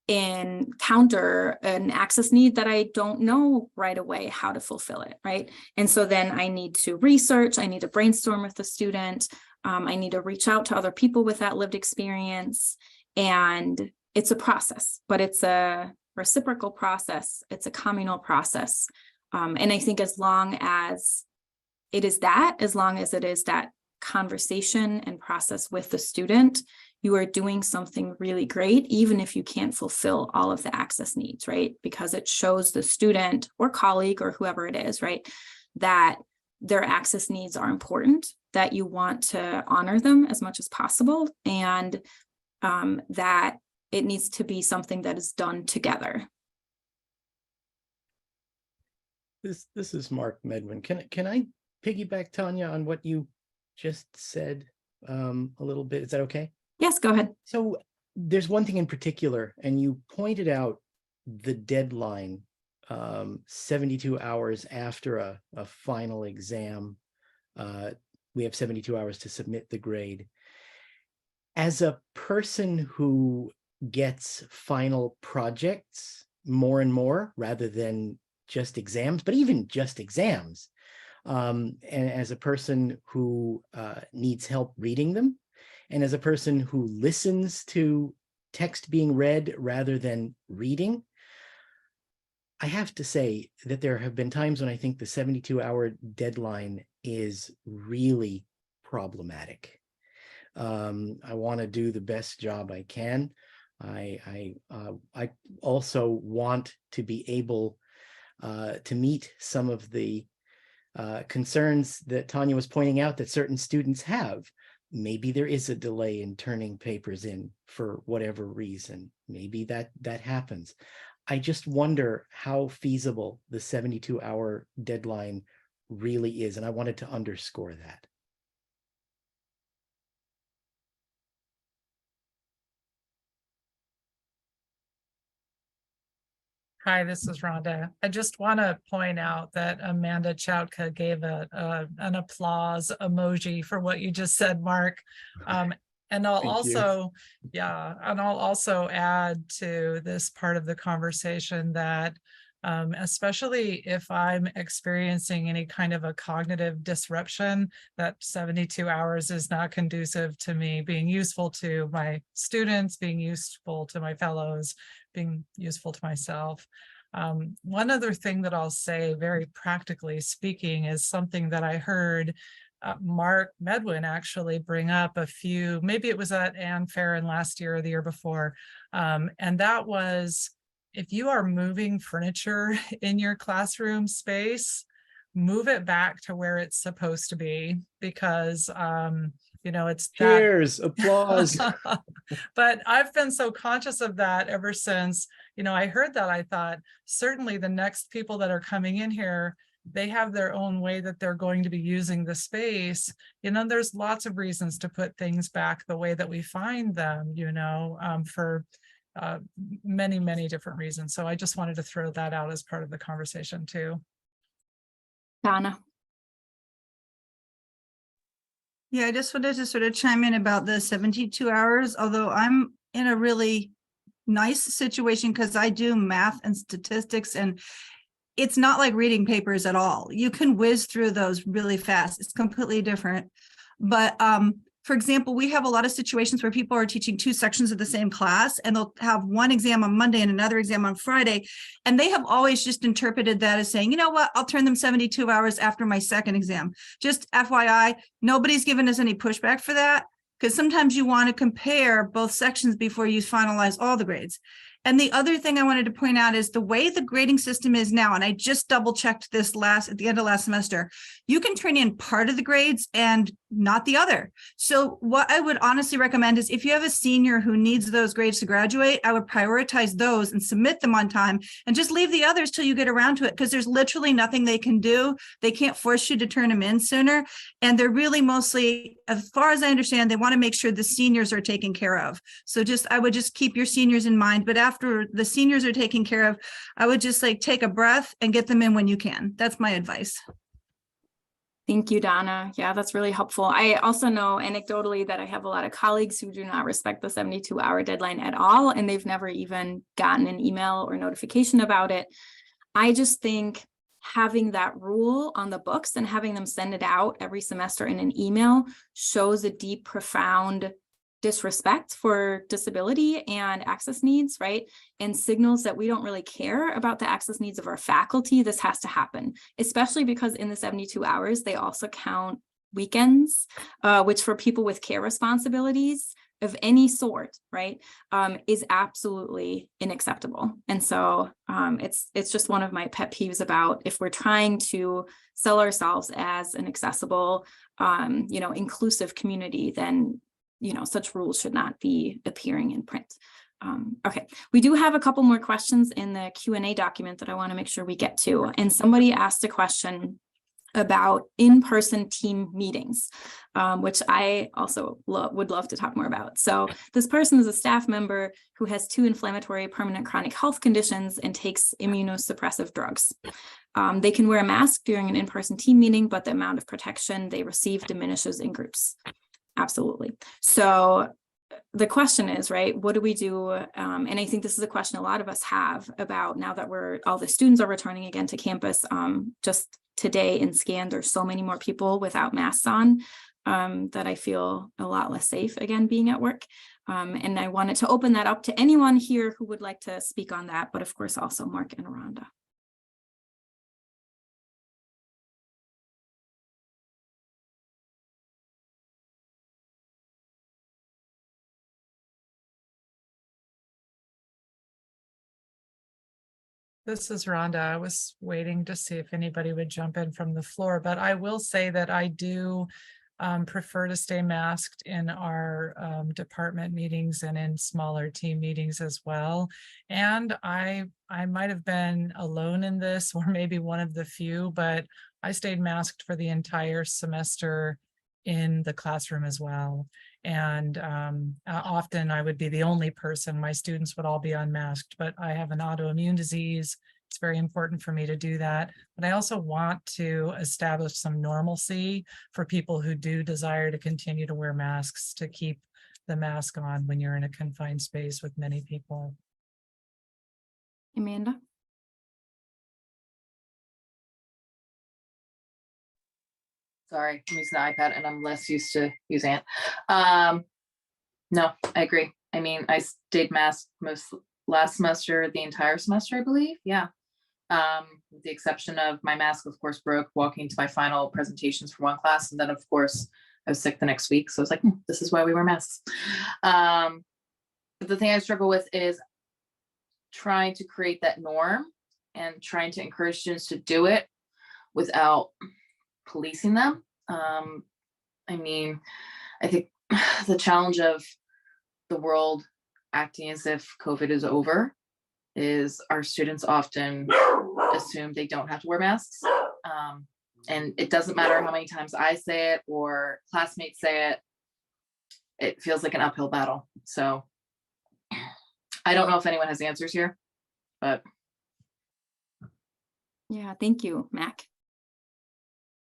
encounter an access need that I don't know right away how to fulfill it, right? And so then I need to research, I need to brainstorm with the student, I need to reach out to other people with that lived experience. And it's a process, but it's a reciprocal process, it's a communal process. And I think as long as it is that conversation and process with the student, you are doing something really great, even if you can't fulfill all of the access needs, right? Because it shows the student or colleague or whoever it is, right, that their access needs are important, that you want to honor them as much as possible, and that it needs to be something that is done together. This is Mark Medwin. Can I piggyback, Tanya, on what you just said a little bit? Is that okay? Yes, go ahead. So there's one thing in particular, and you pointed out the deadline, 72 hours after a final exam. We have 72 hours to submit the grade. As a person who gets final projects more and more rather than just exams, but even just exams, and as a person who needs help reading them, and as a person who listens to text being read rather than reading, I have to say that there have been times when I think the 72-hour deadline is really problematic. I want to do the best job I can. I also want to be able to meet some of the concerns that Tanya was pointing out that certain students have. Maybe there is a delay in turning papers in for whatever reason. Maybe that happens. I just wonder how feasible the 72-hour deadline really is, and I wanted to underscore that. Hi, this is Rhonda. I just want to point out that Amanda Chautka gave an applause emoji for what you just said, Mark. And I'll also add to this part of the conversation that especially if I'm experiencing any kind of a cognitive disruption, that 72 hours is not conducive to me being useful to my students, being useful to my fellows, being useful to myself. One other thing that I'll say, very practically speaking, is something that I heard Mark Medwin actually bring up maybe it was at Ann Farron last year or the year before. And that was, if you are moving furniture in your classroom space, move it back to where it's supposed to be, because it's cheers, applause. But I've been so conscious of that ever since, I heard that. I thought, certainly the next people that are coming in here, they have their own way that they're going to be using the space. There's lots of reasons to put things back the way that we find them, for many, many different reasons. So I just wanted to throw that out as part of the conversation too. Donna. Yeah, I just wanted to sort of chime in about the 72 hours, although I'm in a really nice situation because I do math and statistics, and it's not like reading papers at all. You can whiz through those really fast. It's completely different. But for example, we have a lot of situations where people are teaching 2 sections of the same class, and they'll have one exam on Monday and another exam on Friday. And they have always just interpreted that as saying, you know what, I'll turn them 72 hours after my second exam. Just FYI, nobody's given us any pushback for that, because sometimes you want to compare both sections before you finalize all the grades. And the other thing I wanted to point out is the way the grading system is now, and I just double checked this at the end of last semester, you can turn in part of the grades and not the other. So what I would honestly recommend is if you have a senior who needs those grades to graduate, I would prioritize those and submit them on time and just leave the others till you get around to it, because there's literally nothing they can do. They can't force you to turn them in sooner. And they're really mostly, as far as I understand, they want to make sure the seniors are taken care of. So I would just keep your seniors in mind. But after the seniors are taken care of, I would just take a breath and get them in when you can. That's my advice. Thank you, Donna. Yeah, that's really helpful. I also know anecdotally that I have a lot of colleagues who do not respect the 72-hour deadline at all, and they've never even gotten an email or notification about it. I just think having that rule on the books and having them send it out every semester in an email shows a deep, profound disrespect for disability and access needs, right? And signals that we don't really care about the access needs of our faculty. This has to happen, especially because in the 72 hours, they also count weekends, which for people with care responsibilities of any sort, right, is absolutely unacceptable. And so it's just one of my pet peeves about if we're trying to sell ourselves as an accessible, inclusive community, then such rules should not be appearing in print. Okay, we do have a couple more questions in the Q&A document that I want to make sure we get to. And somebody asked a question about in-person team meetings, which I also would love to talk more about. So this person is a staff member who has 2 inflammatory permanent chronic health conditions and takes immunosuppressive drugs. They can wear a mask during an in-person team meeting, but the amount of protection they receive diminishes in groups. Absolutely. So the question is, right, what do we do? And I think this is a question a lot of us have about now that all the students are returning again to campus. Just today in SCAN, there's so many more people without masks on that I feel a lot less safe again being at work. And I wanted to open that up to anyone here who would like to speak on that, but of course also Mark and Rhonda. This is Rhonda. I was waiting to see if anybody would jump in from the floor, but I will say that I do prefer to stay masked in our department meetings and in smaller team meetings as well. And I might have been alone in this, or maybe one of the few, but I stayed masked for the entire semester in the classroom as well. And often I would be the only person. My students would all be unmasked, but I have an autoimmune disease. It's very important for me to do that. But I also want to establish some normalcy for people who do desire to continue to wear masks, to keep the mask on when you're in a confined space with many people. Amanda? Sorry, I'm using the iPad and I'm less used to using it. No, I agree. I mean, I stayed masked last semester, the entire semester, I believe. Yeah. With the exception of my mask, of course, broke walking to my final presentations for one class. And then, of course, I was sick the next week. So I was like, this is why we wear masks. But the thing I struggle with is trying to create that norm and trying to encourage students to do it without policing them. I mean, I think the challenge of the world acting as if COVID is over is our students often assume they don't have to wear masks. And it doesn't matter how many times I say it or classmates say it, it feels like an uphill battle. So I don't know if anyone has answers here, but. Yeah, thank you, Mac.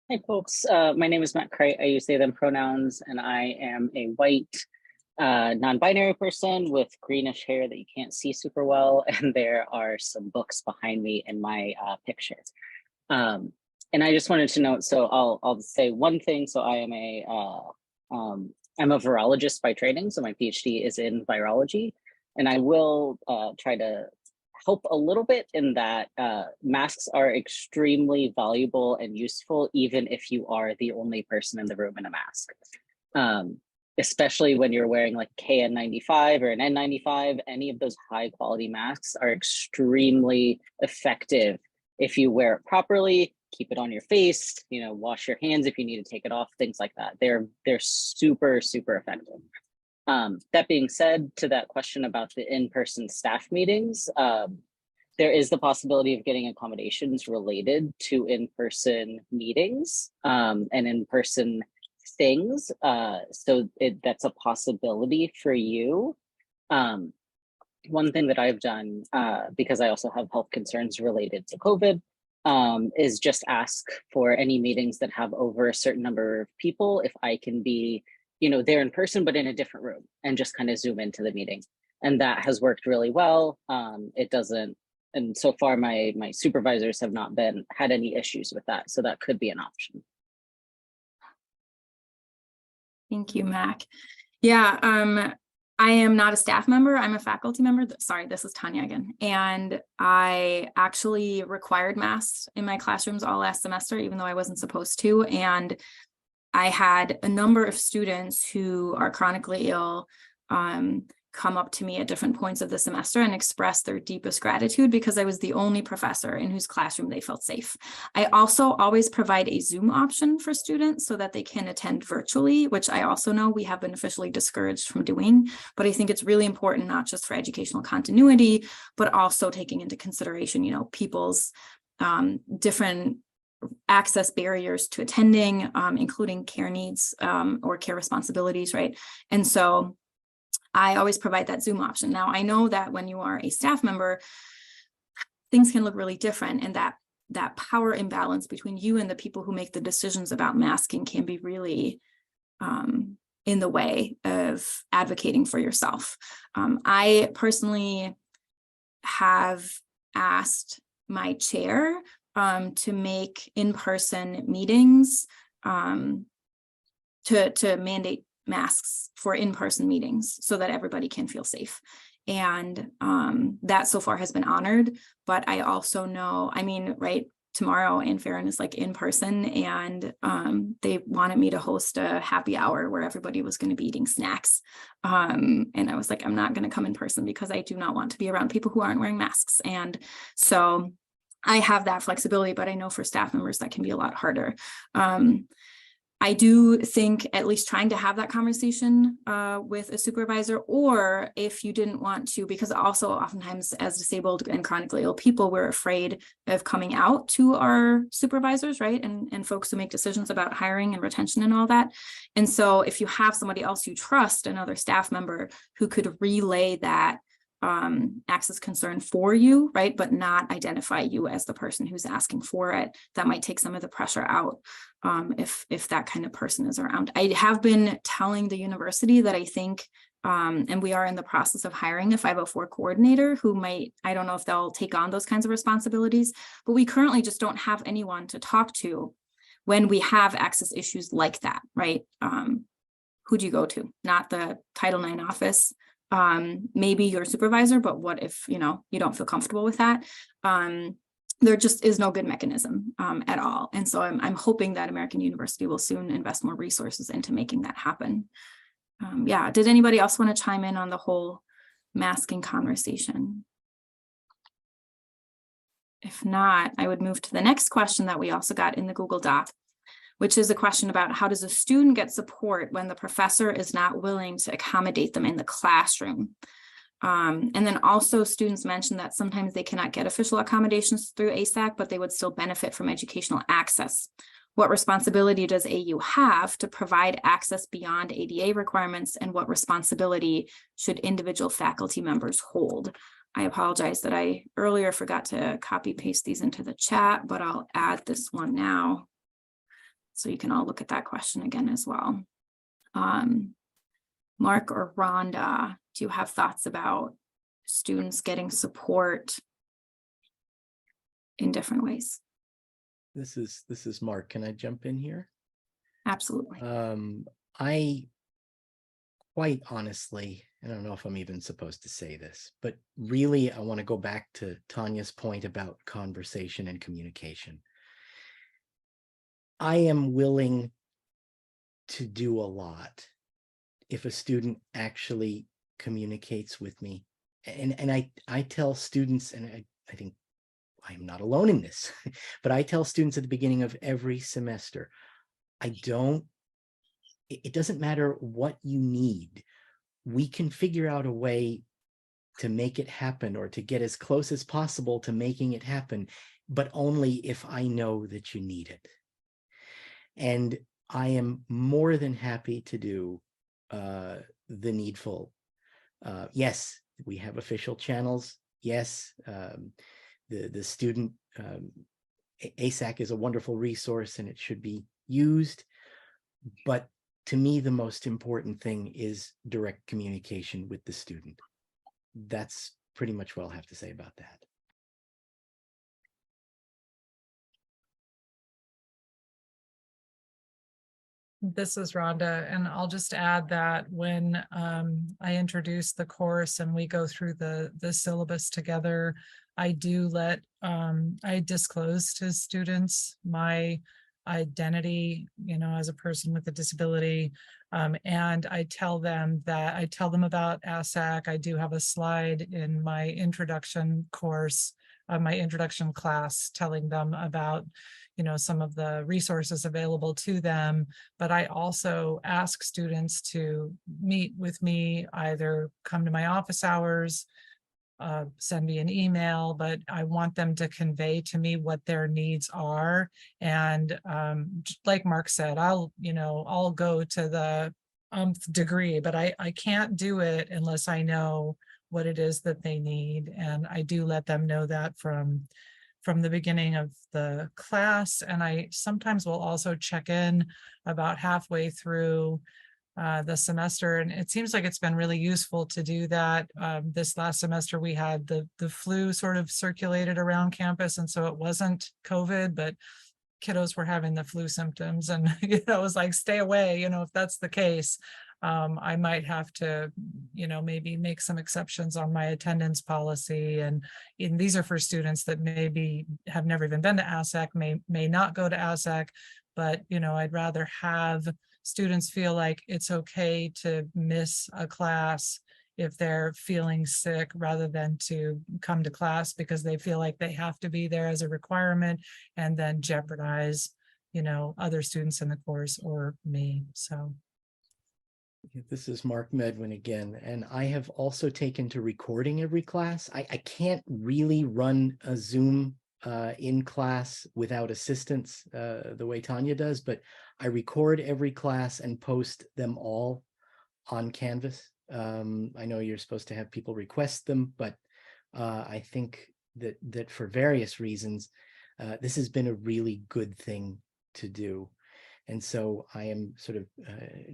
Hey folks, my name is Matt Crate. I use they, them pronouns, and I am a white non-binary person with greenish hair that you can't see super well, and there are some books behind me in my picture. And I just wanted to note, so I'll say one thing. So I am I'm a virologist by training, so my PhD is in virology, and I will try to help a little bit in that masks are extremely valuable and useful, even if you are the only person in the room in a mask. Especially when you're wearing like KN95 or an N95, any of those high quality masks are extremely effective if you wear it properly, keep it on your face, you know, wash your hands if you need to take it off, things like that. They're super, super effective. That being said, to that question about the in-person staff meetings, there is the possibility of getting accommodations related to in-person meetings and in-person things. So that's a possibility for you. One thing that I've done, because I also have health concerns related to COVID, is just ask for any meetings that have over a certain number of people, if I can be, you know, there in person, but in a different room, and just kind of zoom into the meeting. And that has worked really well. It doesn't, and so far my supervisors have not had any issues with that. So that could be an option. Thank you, Mac. Yeah, I am not a staff member. I'm a faculty member. Sorry, this is Tanya again. And I actually required masks in my classrooms all last semester, even though I wasn't supposed to. And I had a number of students who are chronically ill come up to me at different points of the semester and express their deepest gratitude because I was the only professor in whose classroom they felt safe. I also always provide a Zoom option for students so that they can attend virtually, which I also know we have been officially discouraged from doing, but I think it's really important, not just for educational continuity, but also taking into consideration, you know, people's different access barriers to attending, including care needs or care responsibilities, right? And so I always provide that Zoom option. Now, I know that when you are a staff member, things can look really different, and that power imbalance between you and the people who make the decisions about masking can be really in the way of advocating for yourself. I personally have asked my chair to make in-person meetings, to mandate masks for in-person meetings so that everybody can feel safe. And that so far has been honored, but I also know, I mean, right, tomorrow Ann Farron is like in person, and they wanted me to host a happy hour where everybody was going to be eating snacks. And I was like, I'm not going to come in person because I do not want to be around people who aren't wearing masks. And so I have that flexibility, but I know for staff members that can be a lot harder. I do think at least trying to have that conversation with a supervisor, or if you didn't want to, because also oftentimes as disabled and chronically ill people, we're afraid of coming out to our supervisors, right? And folks who make decisions about hiring and retention and all that. And so if you have somebody else you trust, another staff member who could relay that access concern for you, right, but not identify you as the person who's asking for it, that might take some of the pressure out if that kind of person is around. I have been telling the university that I think, and we are in the process of hiring a 504 coordinator who might, I don't know if they'll take on those kinds of responsibilities, but we currently just don't have anyone to talk to when we have access issues like that, right? Who do you go to? Not the Title IX office. Maybe your supervisor, but what if, you know, you don't feel comfortable with that? There just is no good mechanism at all. And so I'm hoping that American University will soon invest more resources into making that happen. Yeah, did anybody else want to chime in on the whole masking conversation? If not, I would move to the next question that we also got in the Google Doc, which is a question about how does a student get support when the professor is not willing to accommodate them in the classroom? And then also students mentioned that sometimes they cannot get official accommodations through ASAC, but they would still benefit from educational access. What responsibility does AU have to provide access beyond ADA requirements, and what responsibility should individual faculty members hold? I apologize that I earlier forgot to copy paste these into the chat, but I'll add this one now, so you can all look at that question again as well. Mark or Rhonda, do you have thoughts about students getting support in different ways? This is Mark. Can I jump in here? Absolutely. I quite honestly, I don't know if I'm even supposed to say this, but really I want to go back to Tanya's point about conversation and communication. I am willing to do a lot if a student actually communicates with me. And I tell students, and I think I'm not alone in this, but I tell students at the beginning of every semester, it doesn't matter what you need. We can figure out a way to make it happen or to get as close as possible to making it happen, but only if I know that you need it. And I am more than happy to do the needful. Yes, we have official channels. Yes, the student ASAC is a wonderful resource and it should be used. But to me, the most important thing is direct communication with the student. That's pretty much what I'll have to say about that. This is Rhonda, and I'll just add that when I introduce the course and we go through the syllabus together, I do I disclose to students my identity, as a person with a disability, and I tell them about ASAC. I do have a slide in my introduction course, my introduction class, telling them about some of the resources available to them, but I also ask students to meet with me, either come to my office hours, send me an email, but I want them to convey to me what their needs are. And like Mark said, I'll go to the nth degree, but I can't do it unless I know what it is that they need. And I do let them know that from the beginning of the class. And I sometimes will also check in about halfway through the semester. And it seems like it's been really useful to do that. This last semester, we had the flu sort of circulated around campus. And so it wasn't COVID, but kiddos were having the flu symptoms. And, it was like, stay away, if that's the case. I might have to, maybe make some exceptions on my attendance policy. And these are for students that maybe have never even been to ASAC, may not go to ASAC, but, I'd rather have students feel like it's okay to miss a class if they're feeling sick, rather than to come to class because they feel like they have to be there as a requirement and then jeopardize, other students in the course or me. So. This is Mark Medwin again, and I have also taken to recording every class. I can't really run a Zoom in class without assistance the way Tanya does, but I record every class and post them all on Canvas. I know you're supposed to have people request them, but I think that for various reasons, this has been a really good thing to do. And so I am sort of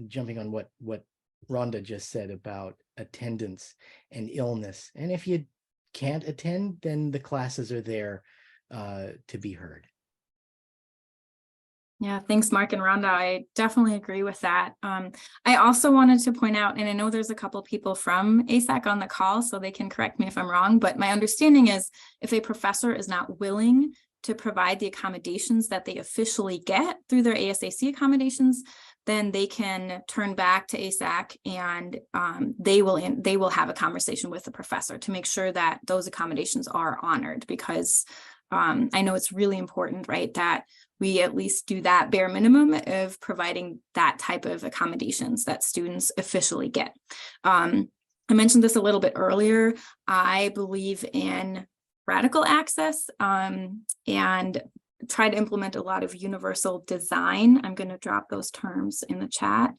jumping on what Rhonda just said about attendance and illness. And if you can't attend, then the classes are there to be heard. Yeah, thanks, Mark and Rhonda. I definitely agree with that. I also wanted to point out, and I know there's a couple people from ASAC on the call, so they can correct me if I'm wrong, but my understanding is if a professor is not willing to provide the accommodations that they officially get through their ASAC accommodations, then they can turn back to ASAC and they will have a conversation with the professor to make sure that those accommodations are honored, because I know it's really important, right, that we at least do that bare minimum of providing that type of accommodations that students officially get. I mentioned this a little bit earlier. I believe in radical access and try to implement a lot of universal design. I'm going to drop those terms in the chat,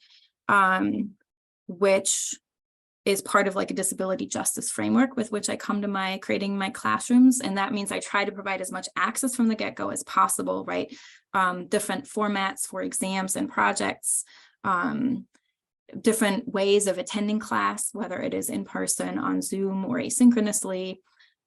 which is part of like a disability justice framework with which I come to creating my classrooms. And that means I try to provide as much access from the get-go as possible, right? Different formats for exams and projects, different ways of attending class, whether it is in person, on Zoom, or asynchronously,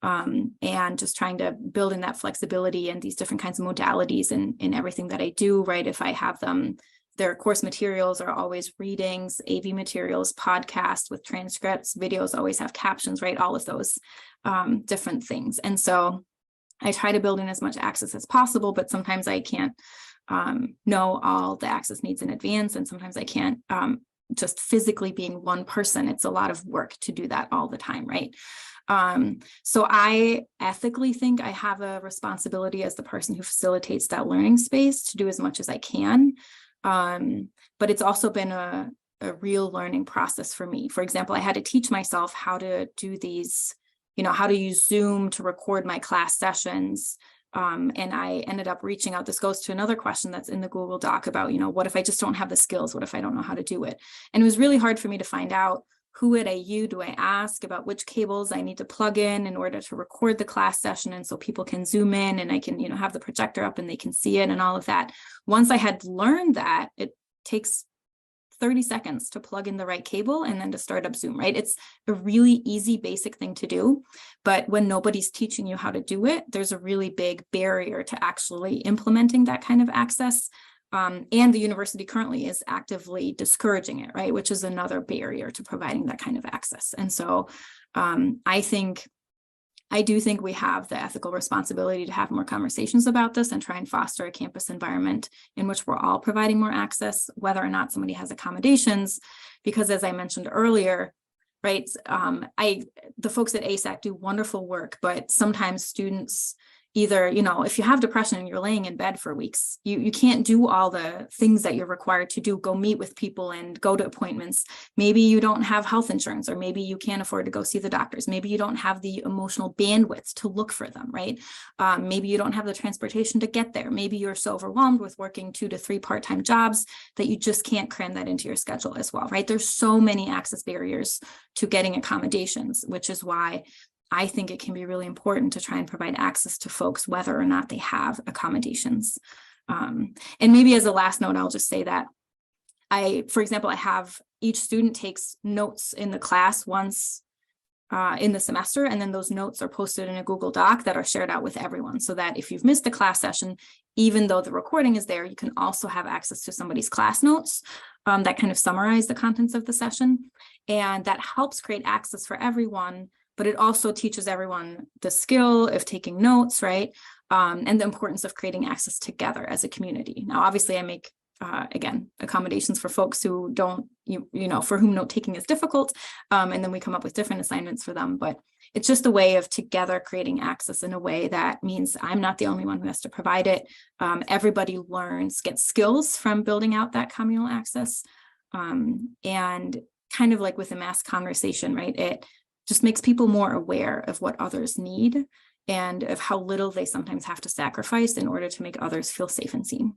and just trying to build in that flexibility and these different kinds of modalities in everything that I do, right? If I have them, their course materials are always readings, AV materials, podcasts with transcripts, videos always have captions, right? All of those different things. And so I try to build in as much access as possible, but sometimes I can't know all the access needs in advance. And sometimes I can't, just physically being one person, it's a lot of work to do that all the time, right? So I ethically think I have a responsibility as the person who facilitates that learning space to do as much as I can. But it's also been a real learning process for me. For example, I had to teach myself how to do these, how to use Zoom to record my class sessions. And I ended up reaching out. This goes to another question that's in the Google Doc about, what if I just don't have the skills? What if I don't know how to do it? And it was really hard for me to find out who at AU do I ask about which cables I need to plug in order to record the class session. And so people can zoom in and I can, have the projector up and they can see it and all of that. Once I had learned that, it takes 30 seconds to plug in the right cable and then to start up Zoom, right? It's a really easy, basic thing to do. But when nobody's teaching you how to do it, there's a really big barrier to actually implementing that kind of access. And the university currently is actively discouraging it, right? Which is another barrier to providing that kind of access. And so I do think we have the ethical responsibility to have more conversations about this and try and foster a campus environment in which we're all providing more access, whether or not somebody has accommodations, because as I mentioned earlier, right, the folks at ASAC do wonderful work, but sometimes students either, if you have depression and you're laying in bed for weeks, you can't do all the things that you're required to do, go meet with people and go to appointments. Maybe you don't have health insurance, or maybe you can't afford to go see the doctors. Maybe you don't have the emotional bandwidth to look for them, right? Maybe you don't have the transportation to get there. Maybe you're so overwhelmed with working 2 to 3 part-time jobs that you just can't cram that into your schedule as well, right? There's so many access barriers to getting accommodations, which is why I think it can be really important to try and provide access to folks, whether or not they have accommodations. And maybe as a last note, I'll just say that for example, I have each student takes notes in the class once in the semester, and then those notes are posted in a Google Doc that are shared out with everyone, so that if you've missed a class session, even though the recording is there, you can also have access to somebody's class notes that kind of summarize the contents of the session. And that helps create access for everyone, but it also teaches everyone the skill of taking notes, right? And the importance of creating access together as a community. Now, obviously I make, again, accommodations for folks who don't, for whom note taking is difficult. And then we come up with different assignments for them, but it's just a way of together creating access in a way that means I'm not the only one who has to provide it. Everybody gets skills from building out that communal access. And kind of like with a mass conversation, right? It just makes people more aware of what others need and of how little they sometimes have to sacrifice in order to make others feel safe and seen.